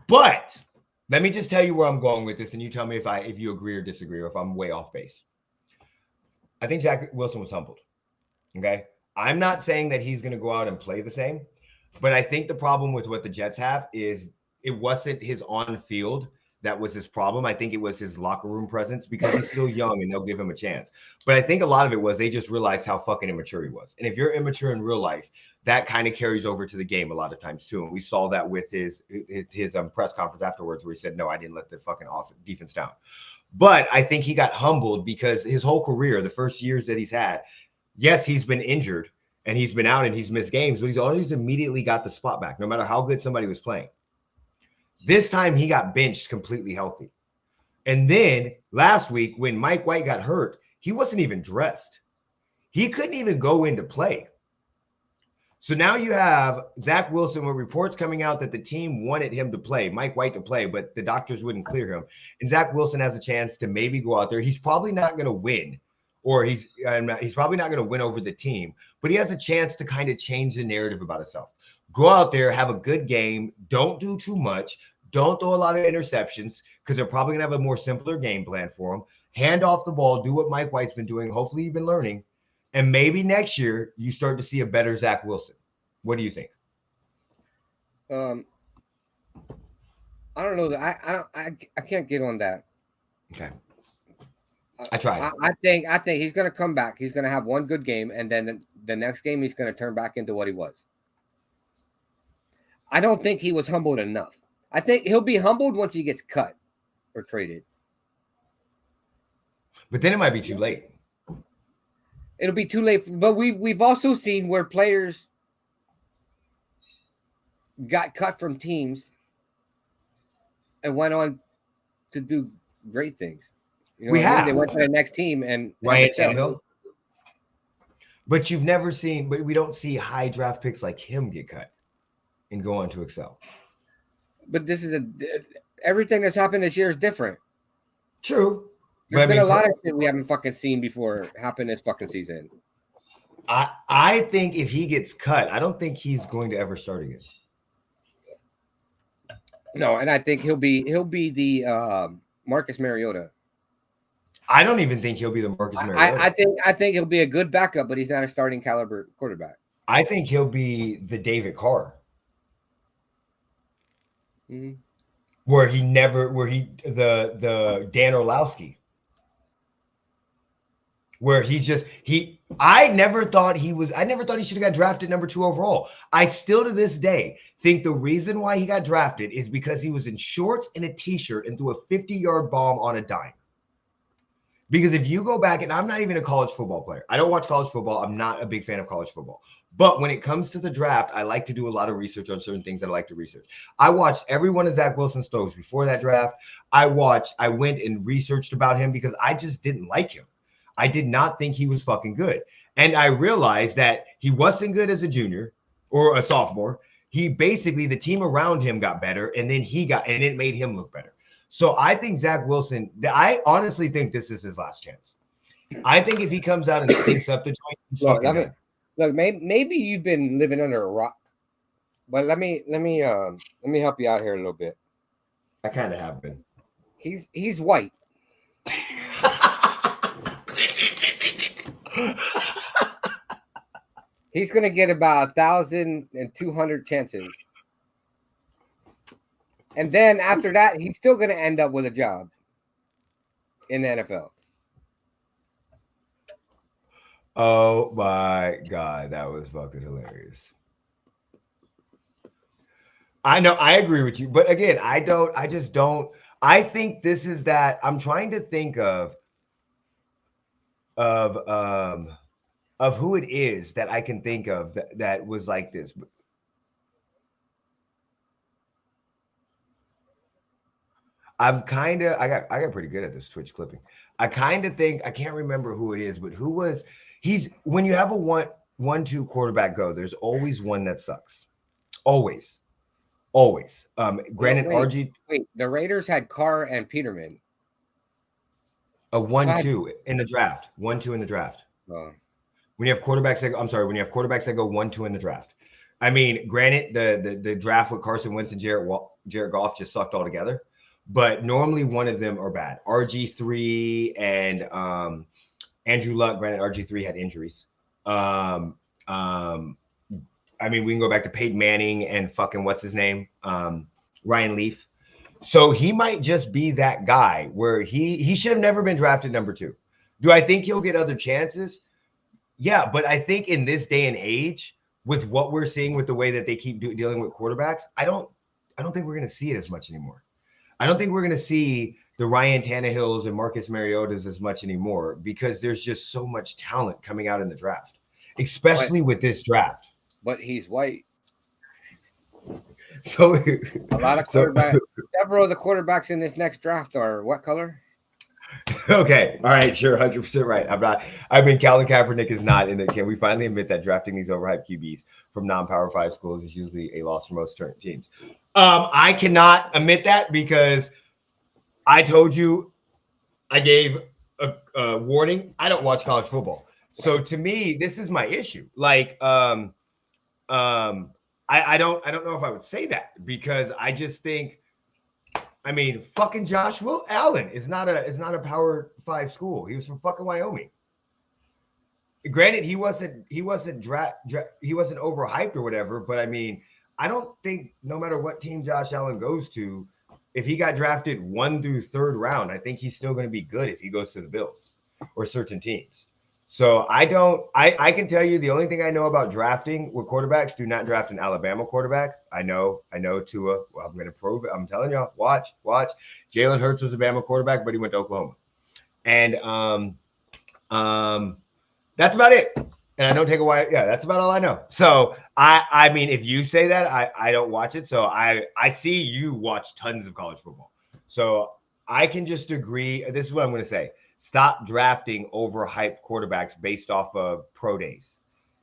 But let me just tell you where I'm going with this, and you tell me if you agree or disagree, or if I'm way off base. I think Zach Wilson was humbled. Okay. I'm not saying that he's going to go out and play the same, but I think the problem with what the Jets have is it wasn't his on-field that was his problem. I think it was his locker room presence, because he's still young and they'll give him a chance. But I think a lot of it was they just realized how fucking immature he was. And if you're immature in real life, that kind of carries over to the game a lot of times too. And we saw that with his press conference afterwards, where he said, no, I didn't let the fucking defense down. But I think he got humbled because his whole career, the first years that he's had, yes, he's been injured and he's been out and he's missed games, but he's always immediately got the spot back, no matter how good somebody was playing. This time he got benched completely healthy. And then last week when Mike White got hurt, he wasn't even dressed. He couldn't even go into play. So now you have Zach Wilson with reports coming out that the team wanted him to play, Mike White to play, but the doctors wouldn't clear him. And Zach Wilson has a chance to maybe go out there. He's probably not going to win, or he's probably not going to win over the team, but he has a chance to kind of change the narrative about himself. Go out there, have a good game. Don't do too much. Don't throw a lot of interceptions because they're probably going to have a more simpler game plan for him. Hand off the ball. Do what Mike White's been doing. Hopefully, you've been learning. And maybe next year you start to see a better Zach Wilson. What do you think? I don't know. I can't get on that. Okay. I tried. I think he's going to come back. He's going to have one good game, and then the next game he's going to turn back into what he was. I don't think he was humbled enough. I think he'll be humbled once he gets cut or traded. But then it might be too late. It'll be too late. But we've also seen where players got cut from teams and went on to do great things. You know, we have. They went to the next team and Ryan Tannehill. But you've never seen, but we don't see high draft picks like him get cut and go on to excel. But this is everything that's happened this year is different. True. There's been a lot of shit we haven't fucking seen before happen this fucking season. I think if he gets cut, I don't think he's going to ever start again. No, and I think he'll be the Marcus Mariota. I don't even think he'll be the Marcus Mariota. I think he'll be a good backup, but he's not a starting caliber quarterback. I think he'll be the David Carr. Mm-hmm. The Dan Orlowski. Where I never thought he should have got drafted number 2 overall. I still to this day think the reason why he got drafted is because he was in shorts and a t-shirt and threw a 50-yard bomb on a dime. Because if you go back, and I'm not even a college football player. I don't watch college football. I'm not a big fan of college football. But when it comes to the draft, I like to do a lot of research on certain things that I like to research. I watched every one of Zach Wilson's throws before that draft. I went and researched about him because I just didn't like him. I did not think he was fucking good. And I realized that he wasn't good as a junior or a sophomore. He basically, the team around him got better, and then it made him look better. So I think Zach Wilson, I honestly think this is his last chance. I think if he comes out and stinks up the joint, he's fucking done. Look, maybe you've been living under a rock, but let me help you out here a little bit. I kind of have been. He's white. He's gonna get about 1,200 chances, and then after that, he's still gonna end up with a job in the NFL. Oh my God, that was fucking hilarious. I know, I agree with you, but again, I think this is that I'm trying to think of who it is that I can think of that was like this. I got pretty good at this Twitch clipping. I kind of think, I can't remember who it is, but when you have a 1-2 quarterback go, there's always one that sucks. Always. Granted, Wait, the Raiders had Carr and Peterman. A 1-2 in the draft. 1-2 in the draft. Oh. When you have quarterbacks that go 1-2 in the draft. I mean, granted, the draft with Carson Wentz and Jared Goff just sucked altogether. But normally one of them are bad. RG3 and Andrew Luck. Granted, RG3 had injuries. I mean, we can go back to Peyton Manning and fucking what's his name, Ryan Leaf. So he might just be that guy where he should have never been drafted number 2. Do I think he'll get other chances? Yeah, but I think in this day and age, with what we're seeing with the way that they keep dealing with quarterbacks, I don't think we're going to see it as much anymore. I don't think we're going to see the Ryan Tannehills and Marcus Mariotas as much anymore because there's just so much talent coming out in the draft, especially with this draft. But he's white. So a lot of quarterbacks. Several of the quarterbacks in this next draft are what color? Okay. All right. Sure. 100% right. I'm not. I mean, Colin Kaepernick is not in the. Can we finally admit that drafting these overhyped QBs from non-power five schools is usually a loss for most teams? I cannot admit that because I told you I gave a warning. I don't watch college football, so to me, this is my issue. Like, I don't know if I would say that because I just think. I mean, fucking Josh Will Allen is not a Power Five school. He was from fucking Wyoming. Granted, he wasn't overhyped or whatever, but I mean, I don't think no matter what team Josh Allen goes to, if he got drafted 1 through 3rd round, I think he's still going to be good if he goes to the Bills or certain teams. So I don't. I can tell you the only thing I know about drafting with quarterbacks: do not draft an Alabama quarterback. I know Tua. Well, I'm going to prove it. I'm telling y'all. Watch. Jalen Hurts was a Bama quarterback, but he went to Oklahoma, and um, that's about it. And I don't take a while. Yeah, that's about all I know. So I mean, if you say that, I don't watch it. So I see you watch tons of college football. So I can just agree. This is what I'm going to say. Stop drafting overhyped quarterbacks based off of pro days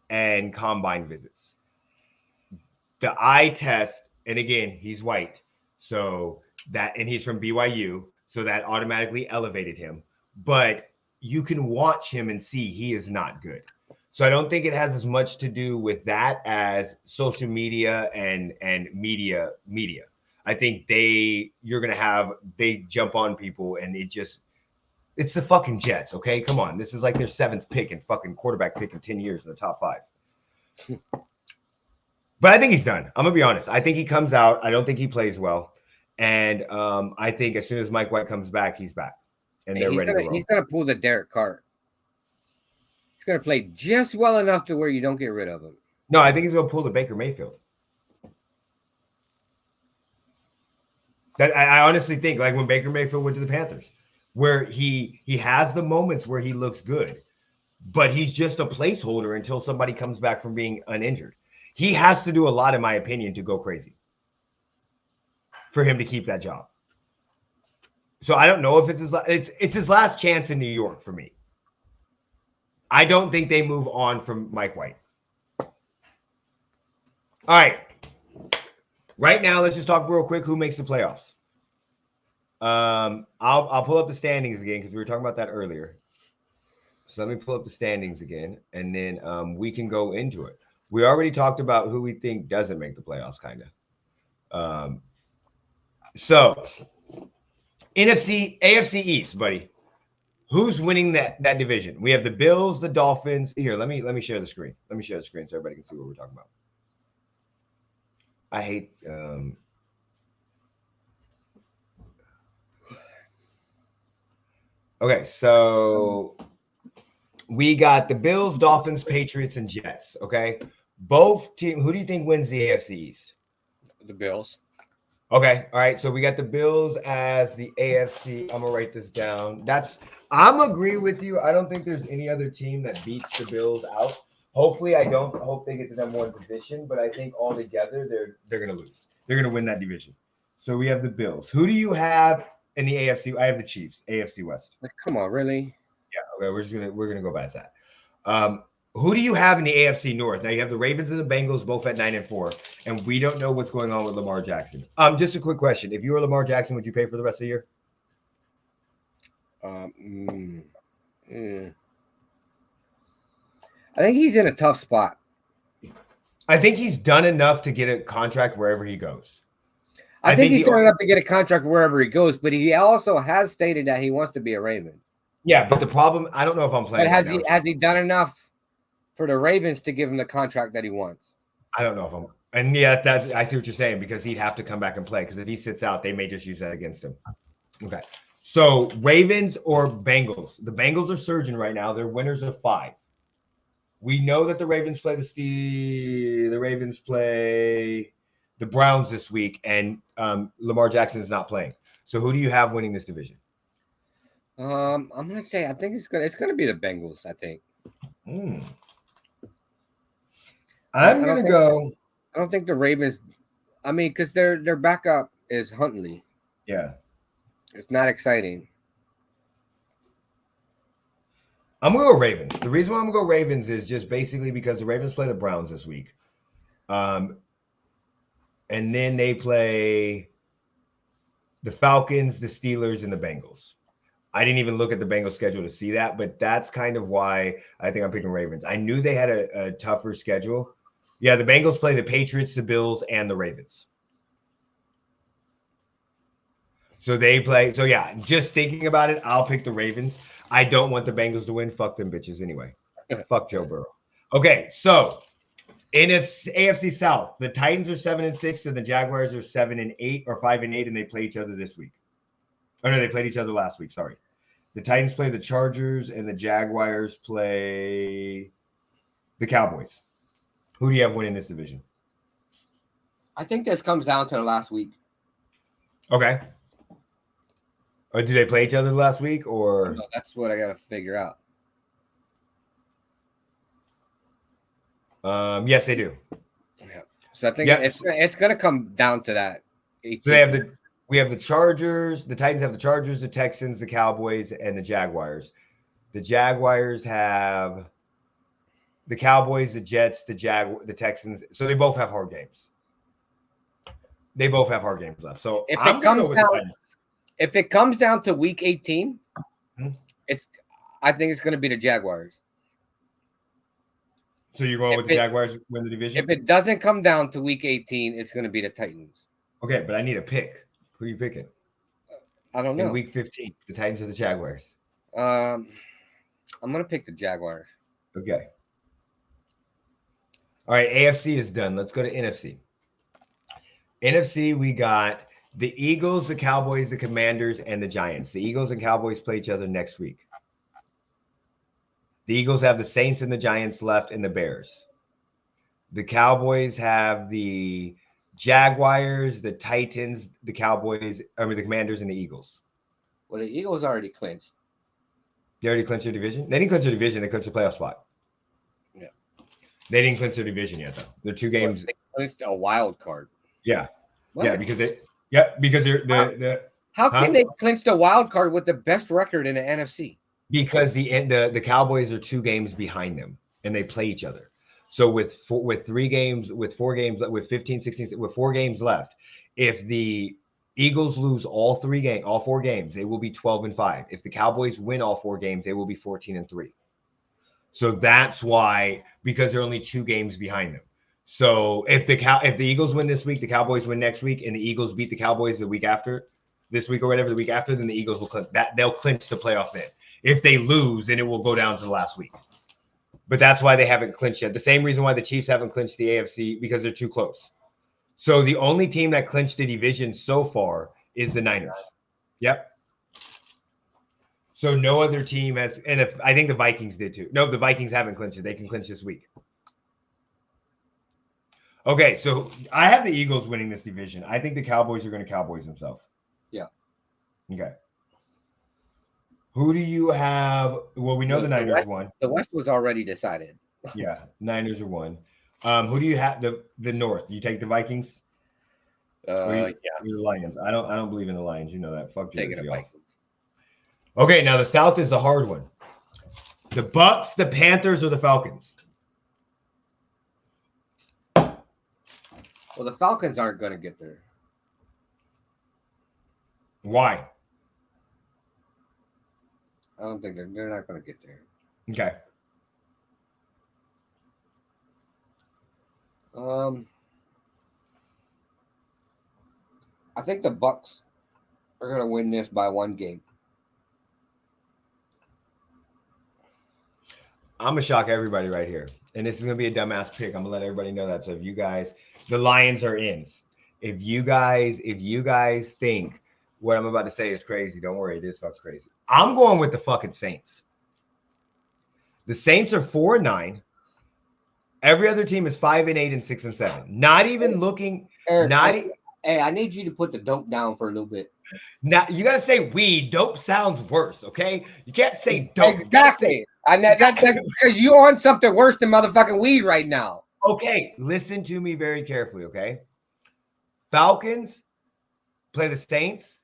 and combine visits. The eye test, and again, he's white. So that, and he's from BYU. So that automatically elevated him. But you can watch him and see he is not good. So I don't think it has as much to do with that as social media and media. I think you're gonna have they jump on people and it's the fucking Jets, okay? Come on. This is like their 7th pick and fucking quarterback pick in 10 years in the top 5. But I think he's done. I'm gonna be honest. I think he comes out. I don't think he plays well. And I think as soon as Mike White comes back, he's back. And they're ready to roll. He's gonna pull the Derek Carr. He's gonna play just well enough to where you don't get rid of him. No, I think he's gonna pull the Baker Mayfield. That I honestly think, like when Baker Mayfield went to the Panthers, where he has the moments where he looks good, but he's just a placeholder until somebody comes back from being uninjured. He has to do a lot, in my opinion, to go crazy for him to keep that job. So I don't know if it's his last chance in New York for me. I don't think they move on from Mike White. All right. Right now, let's just talk real quick who makes the playoffs. I'll pull up the standings again because we were talking about that earlier. So let me pull up the standings again, and then we can go into it. We already talked about who we think doesn't make the playoffs, kind of. So AFC East, buddy. Who's winning that division? We have the Bills, the Dolphins. Here, let me share the screen. Let me share the screen so everybody can see what we're talking about. I hate okay, so we got the Bills, Dolphins, Patriots, and Jets. Okay. Both teams. Who do you think wins the AFC East? The Bills. Okay. All right. So we got the Bills as the AFC. I'm gonna write this down. I'm agree with you. I don't think there's any other team that beats the Bills out. Hopefully, I don't hope they get the number 1 position, but I think altogether they're gonna lose. They're gonna win that division. So we have the Bills. Who do you have in the AFC? I have the Chiefs, AFC West. Come on, really? Yeah. Okay. We're gonna go past that. Who do you have in the AFC North? Now you have the Ravens and the Bengals both at 9-4, and we don't know what's going on with Lamar Jackson. Just a quick question: if you were Lamar Jackson, would you pay for the rest of the year? I think he's in a tough spot. I think he's done enough to get a contract wherever he goes. I think he's done enough to get a contract wherever he goes, but he also has stated that he wants to be a Raven. Yeah, but the problem, I don't know if I'm playing. But has he done enough for the Ravens to give him the contract that he wants? I don't know if I'm. And yeah, I see what you're saying because he'd have to come back and play because if he sits out, they may just use that against him. Okay. So Ravens or Bengals? The Bengals are surging right now. They're winners of 5. We know that the Ravens play the Ravens play the Browns this week, and Lamar Jackson is not playing. So who do you have winning this division? I'm gonna say I think it's gonna be the Bengals. I think. I'm gonna go. I don't think the Ravens. I mean, because their backup is Huntley. Yeah. It's not exciting. I'm gonna go Ravens. The reason why I'm gonna go Ravens is just basically because the Ravens play the Browns this week, and then they play the Falcons, the Steelers, and the Bengals. I didn't even look at the Bengals schedule to see that, but that's kind of why I think I'm picking Ravens. I knew they had a tougher schedule. Yeah, the Bengals play the Patriots, the Bills, and the Ravens. So they play. So yeah, just thinking about it, I'll pick the Ravens. I don't want the Bengals to win. Fuck them bitches anyway. Fuck Joe Burrow. Okay, so in AFC South, the Titans are 7-6, and the Jaguars are 7-8 or 5-8, and they play each other this week. Oh no, they played each other last week. Sorry. The Titans play the Chargers, and the Jaguars play the Cowboys. Who do you have winning this division? I think this comes down to the last week. Okay. Or do they play each other last week, or No, that's what I got to figure out. yes, they do. Yeah. So I think Yep. it's going to come down to that. So we have the Chargers, the Titans have the Chargers, the Texans, the Cowboys, and the Jaguars. The Jaguars have the Cowboys, the Jets, the Texans. So they both have hard games. They both have hard games left. So if I'm it going to comes go with down, the Titans. if it comes down to week 18, Hmm? I think it's going to be the Jaguars. So you're going with the Jaguars win the division? If it doesn't come down to week 18, it's going to be the Titans. Okay, but I need a pick. Who are you picking? I don't know. In week 15, the Titans or the Jaguars? I'm going to pick the Jaguars. Okay. All right, AFC is done. Let's go to NFC. NFC, we got the Eagles, the Cowboys, the Commanders, and the Giants. The Eagles and Cowboys play each other next week. The Eagles have the Saints and the Giants left, and the Bears. The Cowboys have the Jaguars, the Titans, the Commanders, and the Eagles. Well, the Eagles already clinched. They already clinched their division? They didn't clinch their division. They clinched a playoff spot. Yeah. They didn't clinch their division yet, though. They're 2 games. Well, they clinched a wild card. Yeah. What? Yeah, because they're How can they clinch the wild card with the best record in the NFC? Because the Cowboys are 2 games behind them, and they play each other. So with 3 games, with 4 games, with 15, 16, with 4 games left, if the Eagles lose all 4 games, they will be 12-5. If the Cowboys win all 4 games, they will be 14-3. So that's why, because they're only 2 games behind them. So if the Eagles win this week, the Cowboys win next week, and the Eagles beat the Cowboys the week after, this week or whatever, the week after, then the Eagles will clinch that. They'll clinch the playoff then. If they lose, then it will go down to the last week. But that's why they haven't clinched yet. The same reason why the Chiefs haven't clinched the AFC, because they're too close. So the only team that clinched the division so far is the Niners. Yep. So no other team has, and I think the Vikings did too. No, the Vikings haven't clinched it. They can clinch this week. Okay, so I have the Eagles winning this division. I think the Cowboys are going to Cowboys themselves. Yeah. Okay. Who do you have? Well, we know the Niners won. The West was already decided. Yeah, Niners are won. Who do you have? The North. You take the Vikings? Yeah. The Lions. I don't believe in the Lions. You know that. Fuck Taking the Vikings. Okay, now the South is the hard one. The Bucks, the Panthers, or the Falcons? Well, the Falcons aren't going to get there. Why? I don't think they're not going to get there. Okay. I think the Bucks are going to win this by 1 game. I'm gonna shock everybody right here, and this is gonna be a dumbass pick. I'm gonna let everybody know that. So if you guys, the Lions are in. If you guys think what I'm about to say is crazy, don't worry, it is fucking crazy. I'm going with the fucking Saints. The Saints are 4-9. Every other team is 5-8 and 6-7. Not even looking. Eric, hey, I need you to put the dope down for a little bit. Now you gotta say weed. Dope sounds worse. Okay, you can't say dope. Exactly. That's because you're on something worse than motherfucking weed right now. Okay, listen to me very carefully. Okay, Falcons play the Saints.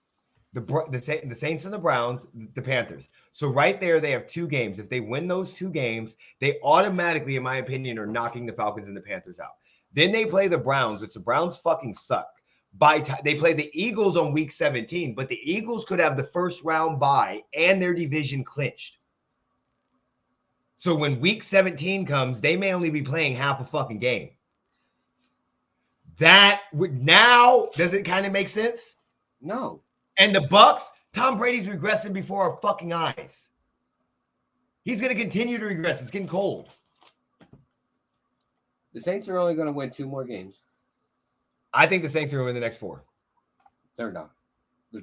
the Saints and the Browns, the Panthers. So right there, they have 2 games. If they win those 2 games, they automatically, in my opinion, are knocking the Falcons and the Panthers out. Then they play the Browns, which the Browns fucking suck. They play the Eagles on week 17, but the Eagles could have the first round bye and their division clinched. So when week 17 comes, they may only be playing half a fucking game. That would now, does it kind of make sense? No. And the Bucks, Tom Brady's regressing before our fucking eyes. He's going to continue to regress. It's getting cold. The Saints are only going to win 2 more games. I think the Saints are going to win the next 4. They're not.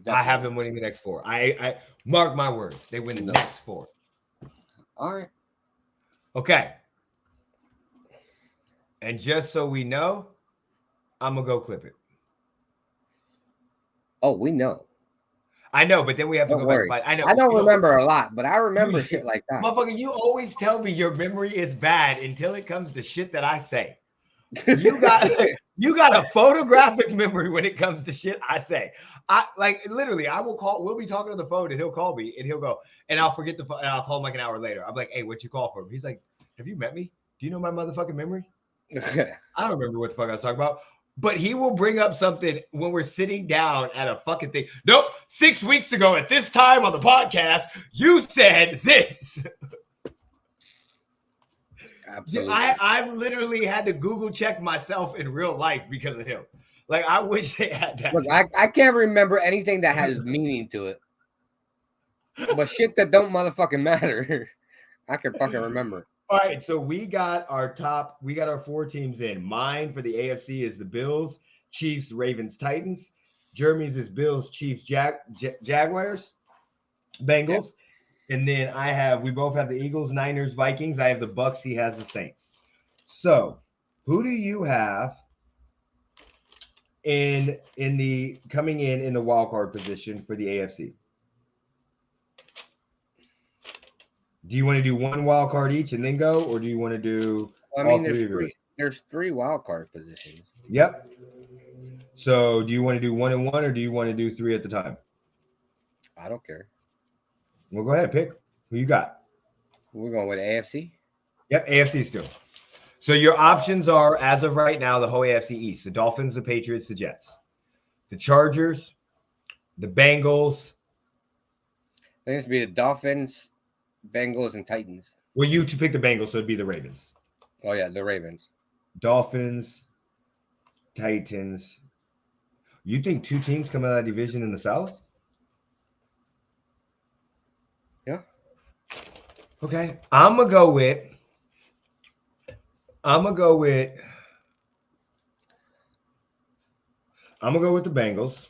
I have them winning the next 4. I mark my words. They win the next 4. All right. Okay. And just so we know, I'm going to go clip it. Oh, we know. I know, but then we have to go back. I know. I don't remember a lot, but I remember shit like that. Motherfucker, you always tell me your memory is bad until it comes to shit that I say. You got a photographic memory when it comes to shit I say. I like literally. We'll be talking on the phone, and he'll call me, and he'll go, and I'll forget the phone, and I'll call him like an hour later. I'm like, hey, what'd you call for him? He's like, have you met me? Do you know my motherfucking memory? I don't remember what the fuck I was talking about. But he will bring up something when we're sitting down at a fucking thing. Nope, 6 weeks ago at this time on the podcast, you said this. Absolutely. I've literally had to Google check myself in real life because of him. Like, I wish they had that. Look, I can't remember anything that has meaning to it. But shit that don't motherfucking matter, I can fucking remember. All right, so we got our 4 teams in. Mine for the AFC is the Bills, Chiefs, Ravens, Titans. Jeremy's is Bills, Chiefs, Jaguars, Bengals. Yep. And then we both have the Eagles, Niners, Vikings. I have the Bucks. He has the Saints. So who do you have in the coming in the wild card position for the AFC? Do you want to do one wild card each and then go, or do you want to do all 3 of yours? There's 3 wild card positions. Yep. So do you want to do 1 and 1, or do you want to do 3 at the time? I don't care. Well, go ahead, pick. Who you got? We're going with AFC? Yep, AFC still. So your options are, as of right now, the whole AFC East. The Dolphins, the Patriots, the Jets. The Chargers, the Bengals. I think it's be the Dolphins, Bengals, and Titans. Well, you to pick the Bengals, so it'd be the Ravens. Oh, yeah, the Ravens. Dolphins, Titans. You think 2 teams come out of that division in the South? Yeah. Okay. I'm gonna go with the Bengals.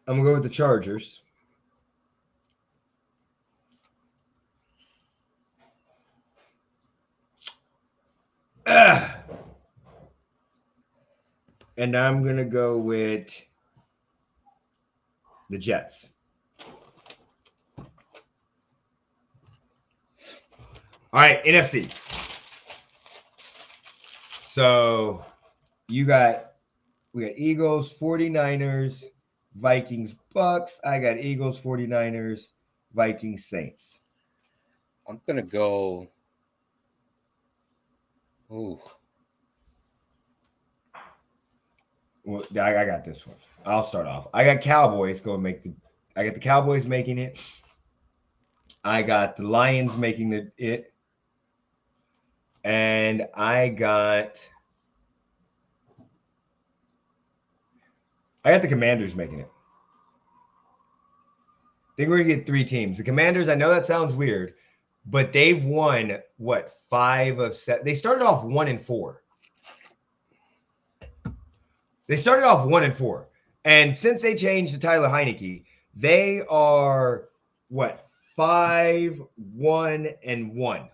I'm gonna go with the Chargers. And I'm gonna go with the Jets. All right, NFC. So we got Eagles, 49ers, Vikings, Bucks. I got Eagles, 49ers, Vikings, Saints. I'm going to go. Ooh. Well, I got this one. I'll start off. I got Cowboys I got the Cowboys making it. I got the Lions making it. And I got the Commanders making it. I think we're going to get 3 teams. The Commanders, I know that sounds weird, but they've won, 5 of 7. They started off 1-4. They started off 1-4. And since they changed to Tyler Heineke, they are, 5-1-1.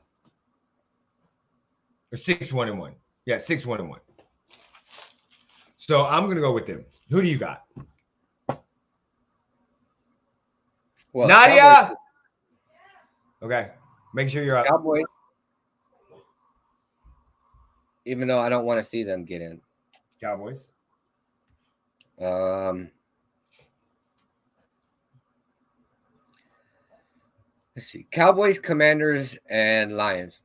Or 6-1-1. Yeah, 6-1-1. So I'm going to go with them. Who do you got? Well, Nadia! Cowboys. Okay. Make sure you're up. Cowboys. Even though I don't want to see them get in. Cowboys. Um, let's see. Cowboys, Commanders, and Lions.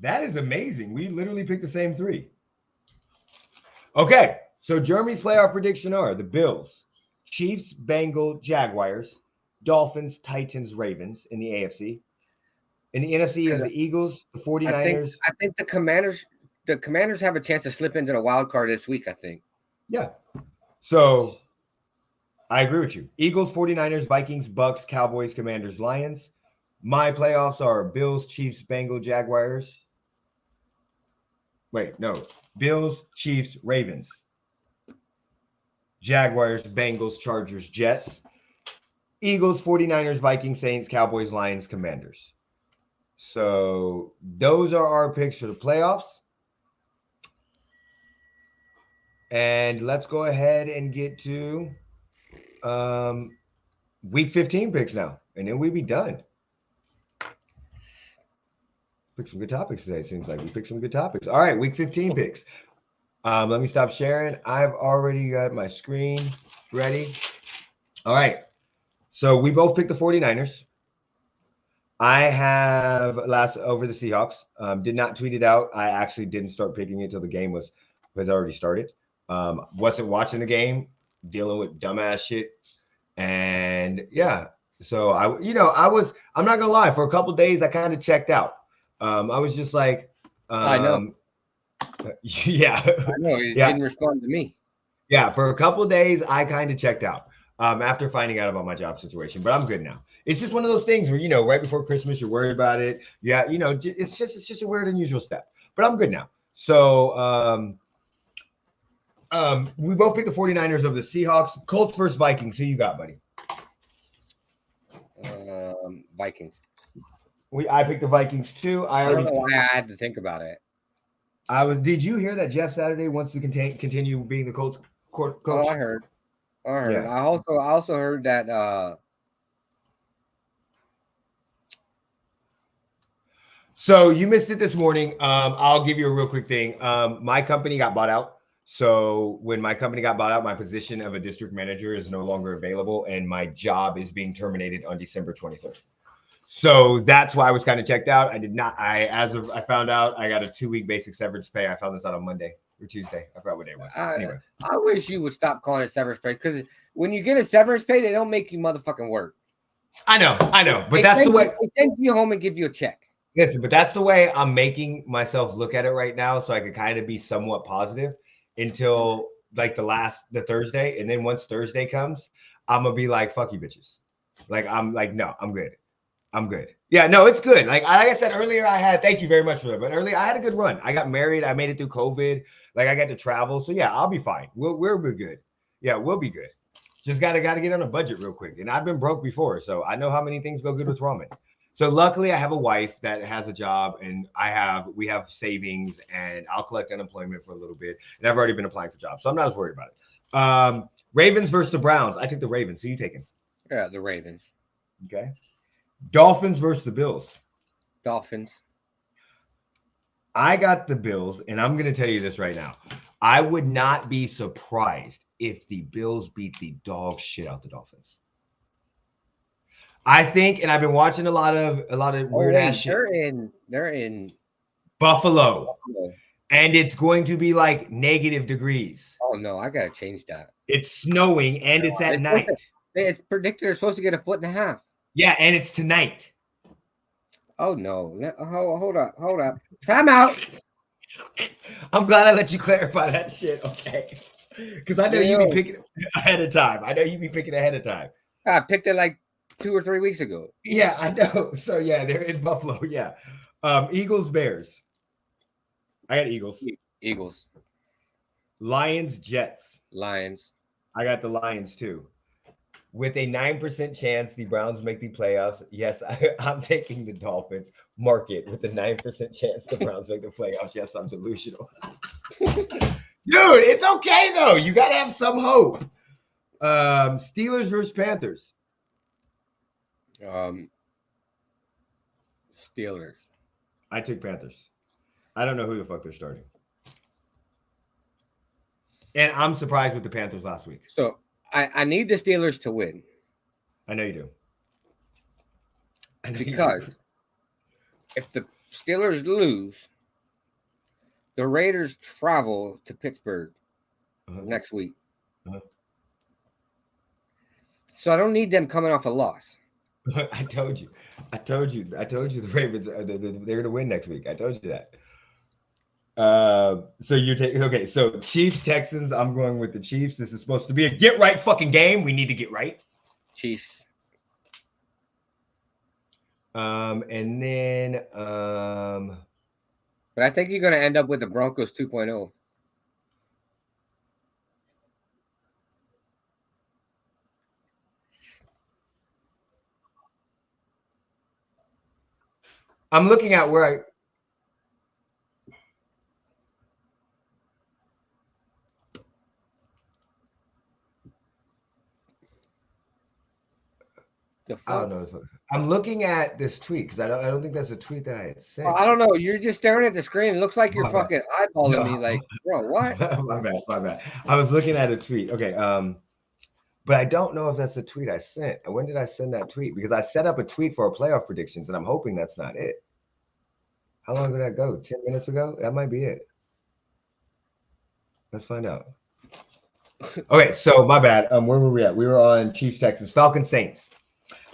That is amazing. We literally picked the same three. Okay, so Jeremy's playoff prediction are the Bills, Chiefs, Bengals, Jaguars, Dolphins, Titans, Ravens in the AFC. In the NFC is Because the Eagles, the I think 49ers. I think the Commanders have a chance to slip into the wild card this week. I think. Yeah. So I agree with you. Eagles, 49ers, Vikings, Bucks, Cowboys, Commanders, Lions. My playoffs are Bills, Chiefs, Bengals, Jaguars. Wait, no. Bills, Chiefs, Ravens. Jaguars, Bengals, Chargers, Jets. Eagles, 49ers, Vikings, Saints, Cowboys, Lions, Commanders. So those are our picks for the playoffs. And let's go ahead and get to week 15 picks now. And then we'll be done. Pick some good topics today. It seems like we picked some good topics. All right, week 15 picks. Let me stop sharing. I've already got my screen ready. All right. So we both picked the 49ers. I have last over the Seahawks. Did not tweet it out. I actually didn't start picking it until the game was already started. Wasn't watching the game, dealing with dumbass shit. And yeah. So I'm not gonna lie, for a couple days I kind of checked out. I was just like, I know. yeah, I know. He yeah, didn't respond to me. yeah. For a couple days, I kind of checked out after finding out about my job situation, but I'm good now. It's just one of those things where right before Christmas, you're worried about it. Yeah, it's just a weird, unusual step, but I'm good now. So we both picked the 49ers over the Seahawks. Colts versus Vikings. Who you got, buddy? Vikings. I picked the Vikings too. I don't know why I had to think about it. Did you hear that Jeff Saturday wants to continue being the Colts coach? Oh, I heard. Yeah. I also heard that. So you missed it this morning. I'll give you a real quick thing. My company got bought out. So when my company got bought out, my position of a district manager is no longer available, and my job is being terminated on December 23rd. So that's why I was kind of checked out. I found out I got a 2-week basic severance pay. I found this out on Monday or Tuesday. I forgot what day it was. Anyway, I wish you would stop calling it severance pay, because when you get a severance pay, they don't make you motherfucking work. I know, but that's the way they send you home and give you a check. Listen, but that's the way I'm making myself look at it right now, so I could kind of be somewhat positive until like the Thursday, and then once Thursday comes, I'm gonna be like, "Fuck you, bitches." Like I'm like, no, I'm good. I'm good. Yeah, no, it's good. Like I said earlier, thank you very much for that. But earlier, I had a good run. I got married. I made it through COVID. Like I got to travel. So yeah, I'll be fine. We're good. Yeah, we'll be good. Just gotta get on a budget real quick. And I've been broke before, so I know how many things go good with ramen. So luckily, I have a wife that has a job, and we have savings, and I'll collect unemployment for a little bit. And I've already been applying for jobs, so I'm not as worried about it. Ravens versus the Browns. I took the Ravens. Who are you taking? Yeah, the Ravens. Okay. Dolphins versus the Bills. Dolphins. I got the Bills, and I'm going to tell you this right now. I would not be surprised if the Bills beat the dog shit out the Dolphins. I think, and I've been watching a lot of weird ass shit. They're in Buffalo. And it's going to be like negative degrees. Oh no, I gotta change that. It's snowing and it's at night. It's predicted they're supposed to get 1.5 feet. Yeah, and it's tonight. Oh no! Hold up! Time out. I'm glad I let you clarify that shit. Okay, because I know you be picking ahead of time. I picked it like 2 or 3 weeks ago. Yeah, I know. So yeah, they're in Buffalo. Yeah, Eagles, Bears. I got Eagles. Eagles. Lions, Jets. Lions. I got the Lions too. With a 9% chance the Browns make the playoffs, yes, I'm taking the Dolphins. Mark it with a 9% chance the Browns make the playoffs. Yes, I'm delusional. Dude, it's okay, though. You got to have some hope. Steelers versus Panthers. Steelers. I took Panthers. I don't know who the fuck they're starting. And I'm surprised with the Panthers last week. So I need the Steelers to win. I know you do. Because if the Steelers lose, the Raiders travel to Pittsburgh next week. So I don't need them coming off a loss. I told you the Ravens they're going to win next week. I told you that. So you take okay. So Chiefs Texans. I'm going with the Chiefs. This is supposed to be a get right fucking game. We need to get right. Chiefs. And then but I think you're going to end up with the Broncos 2.0. I'm looking at where I don't know. I'm looking at this tweet because I don't think that's a tweet that I had sent. I don't know. You're just staring at the screen. It looks like you're fucking eyeballing me. Like, bro, what? My bad. I was looking at a tweet. Okay. But I don't know if that's a tweet I sent. When did I send that tweet? Because I set up a tweet for our playoff predictions, and I'm hoping that's not it. How long did that go? 10 minutes ago? That might be it. Let's find out. Okay, so my bad. Where were we at? We were on Chiefs, Texans, Falcons, Saints.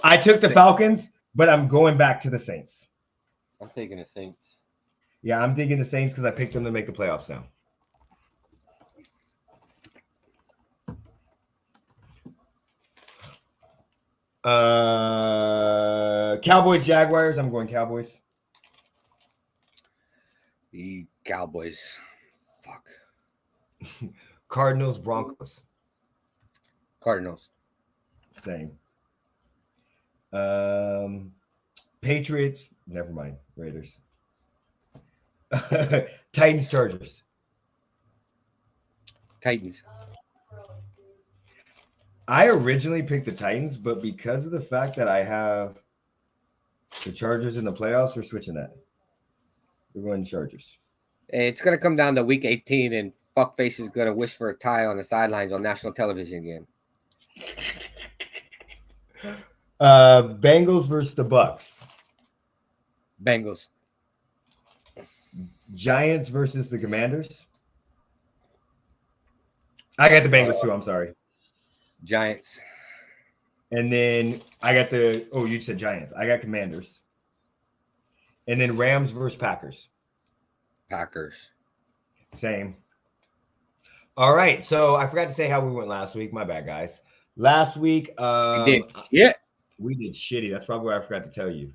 I took the Falcons, but I'm going back to the Saints. I'm taking the Saints. Yeah, I'm taking the Saints because I picked them to make the playoffs now. Cowboys, Jaguars. I'm going Cowboys. The Cowboys. Fuck. Cardinals, Broncos. Cardinals. Same. Patriots. Never mind. Raiders. Titans, Chargers. Titans. I originally picked the Titans, but because of the fact that I have the Chargers in the playoffs, we're switching that. We're going Chargers. It's going to come down to week 18, and fuckface is going to wish for a tie on the sidelines on national television again. Bengals versus the Bucks. Bengals. Giants versus the Commanders. I got the Bengals too. I'm sorry. Giants. And then I got you said Giants. I got Commanders. And then Rams versus Packers. Packers. Same. All right. So I forgot to say how we went last week. My bad, guys. Last week, we did shitty. That's probably what I forgot to tell you.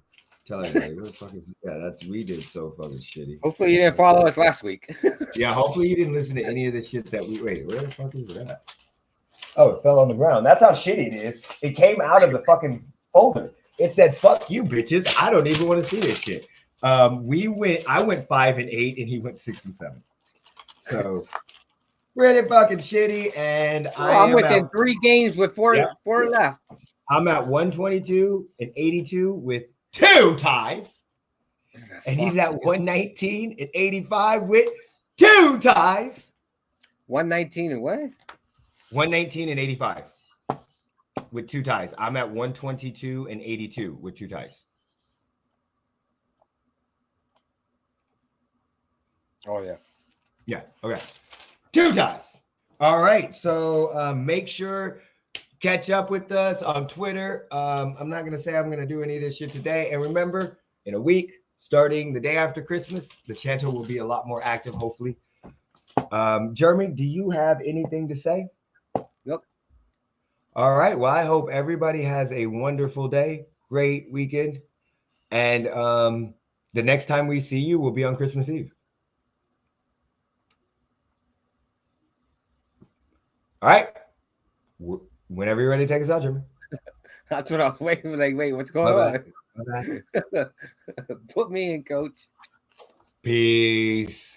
Tell everybody. What the fuck is we did so fucking shitty. Hopefully you didn't follow us last week. Yeah, hopefully you didn't listen to any of the shit that wait, where the fuck is it at? Oh, it fell on the ground. That's how shitty it is. It came out of the fucking folder. It said, fuck you, bitches. I don't even want to see this shit. I went 5-8 and he went 6-7. So really fucking shitty. And I'm within 3 games with four left. I'm at 122-82 with 2 ties. And he's at 119-85 with 2 ties. 119 and what? 119-85 with 2 ties. I'm at 122-82 with 2 ties. Oh, yeah. Yeah. Okay. 2 ties. All right. So make sure catch up with us on Twitter. I'm not going to say I'm going to do any of this shit today. And remember, in a week, starting the day after Christmas, the channel will be a lot more active, hopefully. Jeremy, do you have anything to say? Nope. All right. Well, I hope everybody has a wonderful day, great weekend. And the next time we see you will be on Christmas Eve. All right. Whenever you're ready to take us out, Jeremy. That's what I was waiting for. Like, wait, what's going on? Put me in, coach. Peace.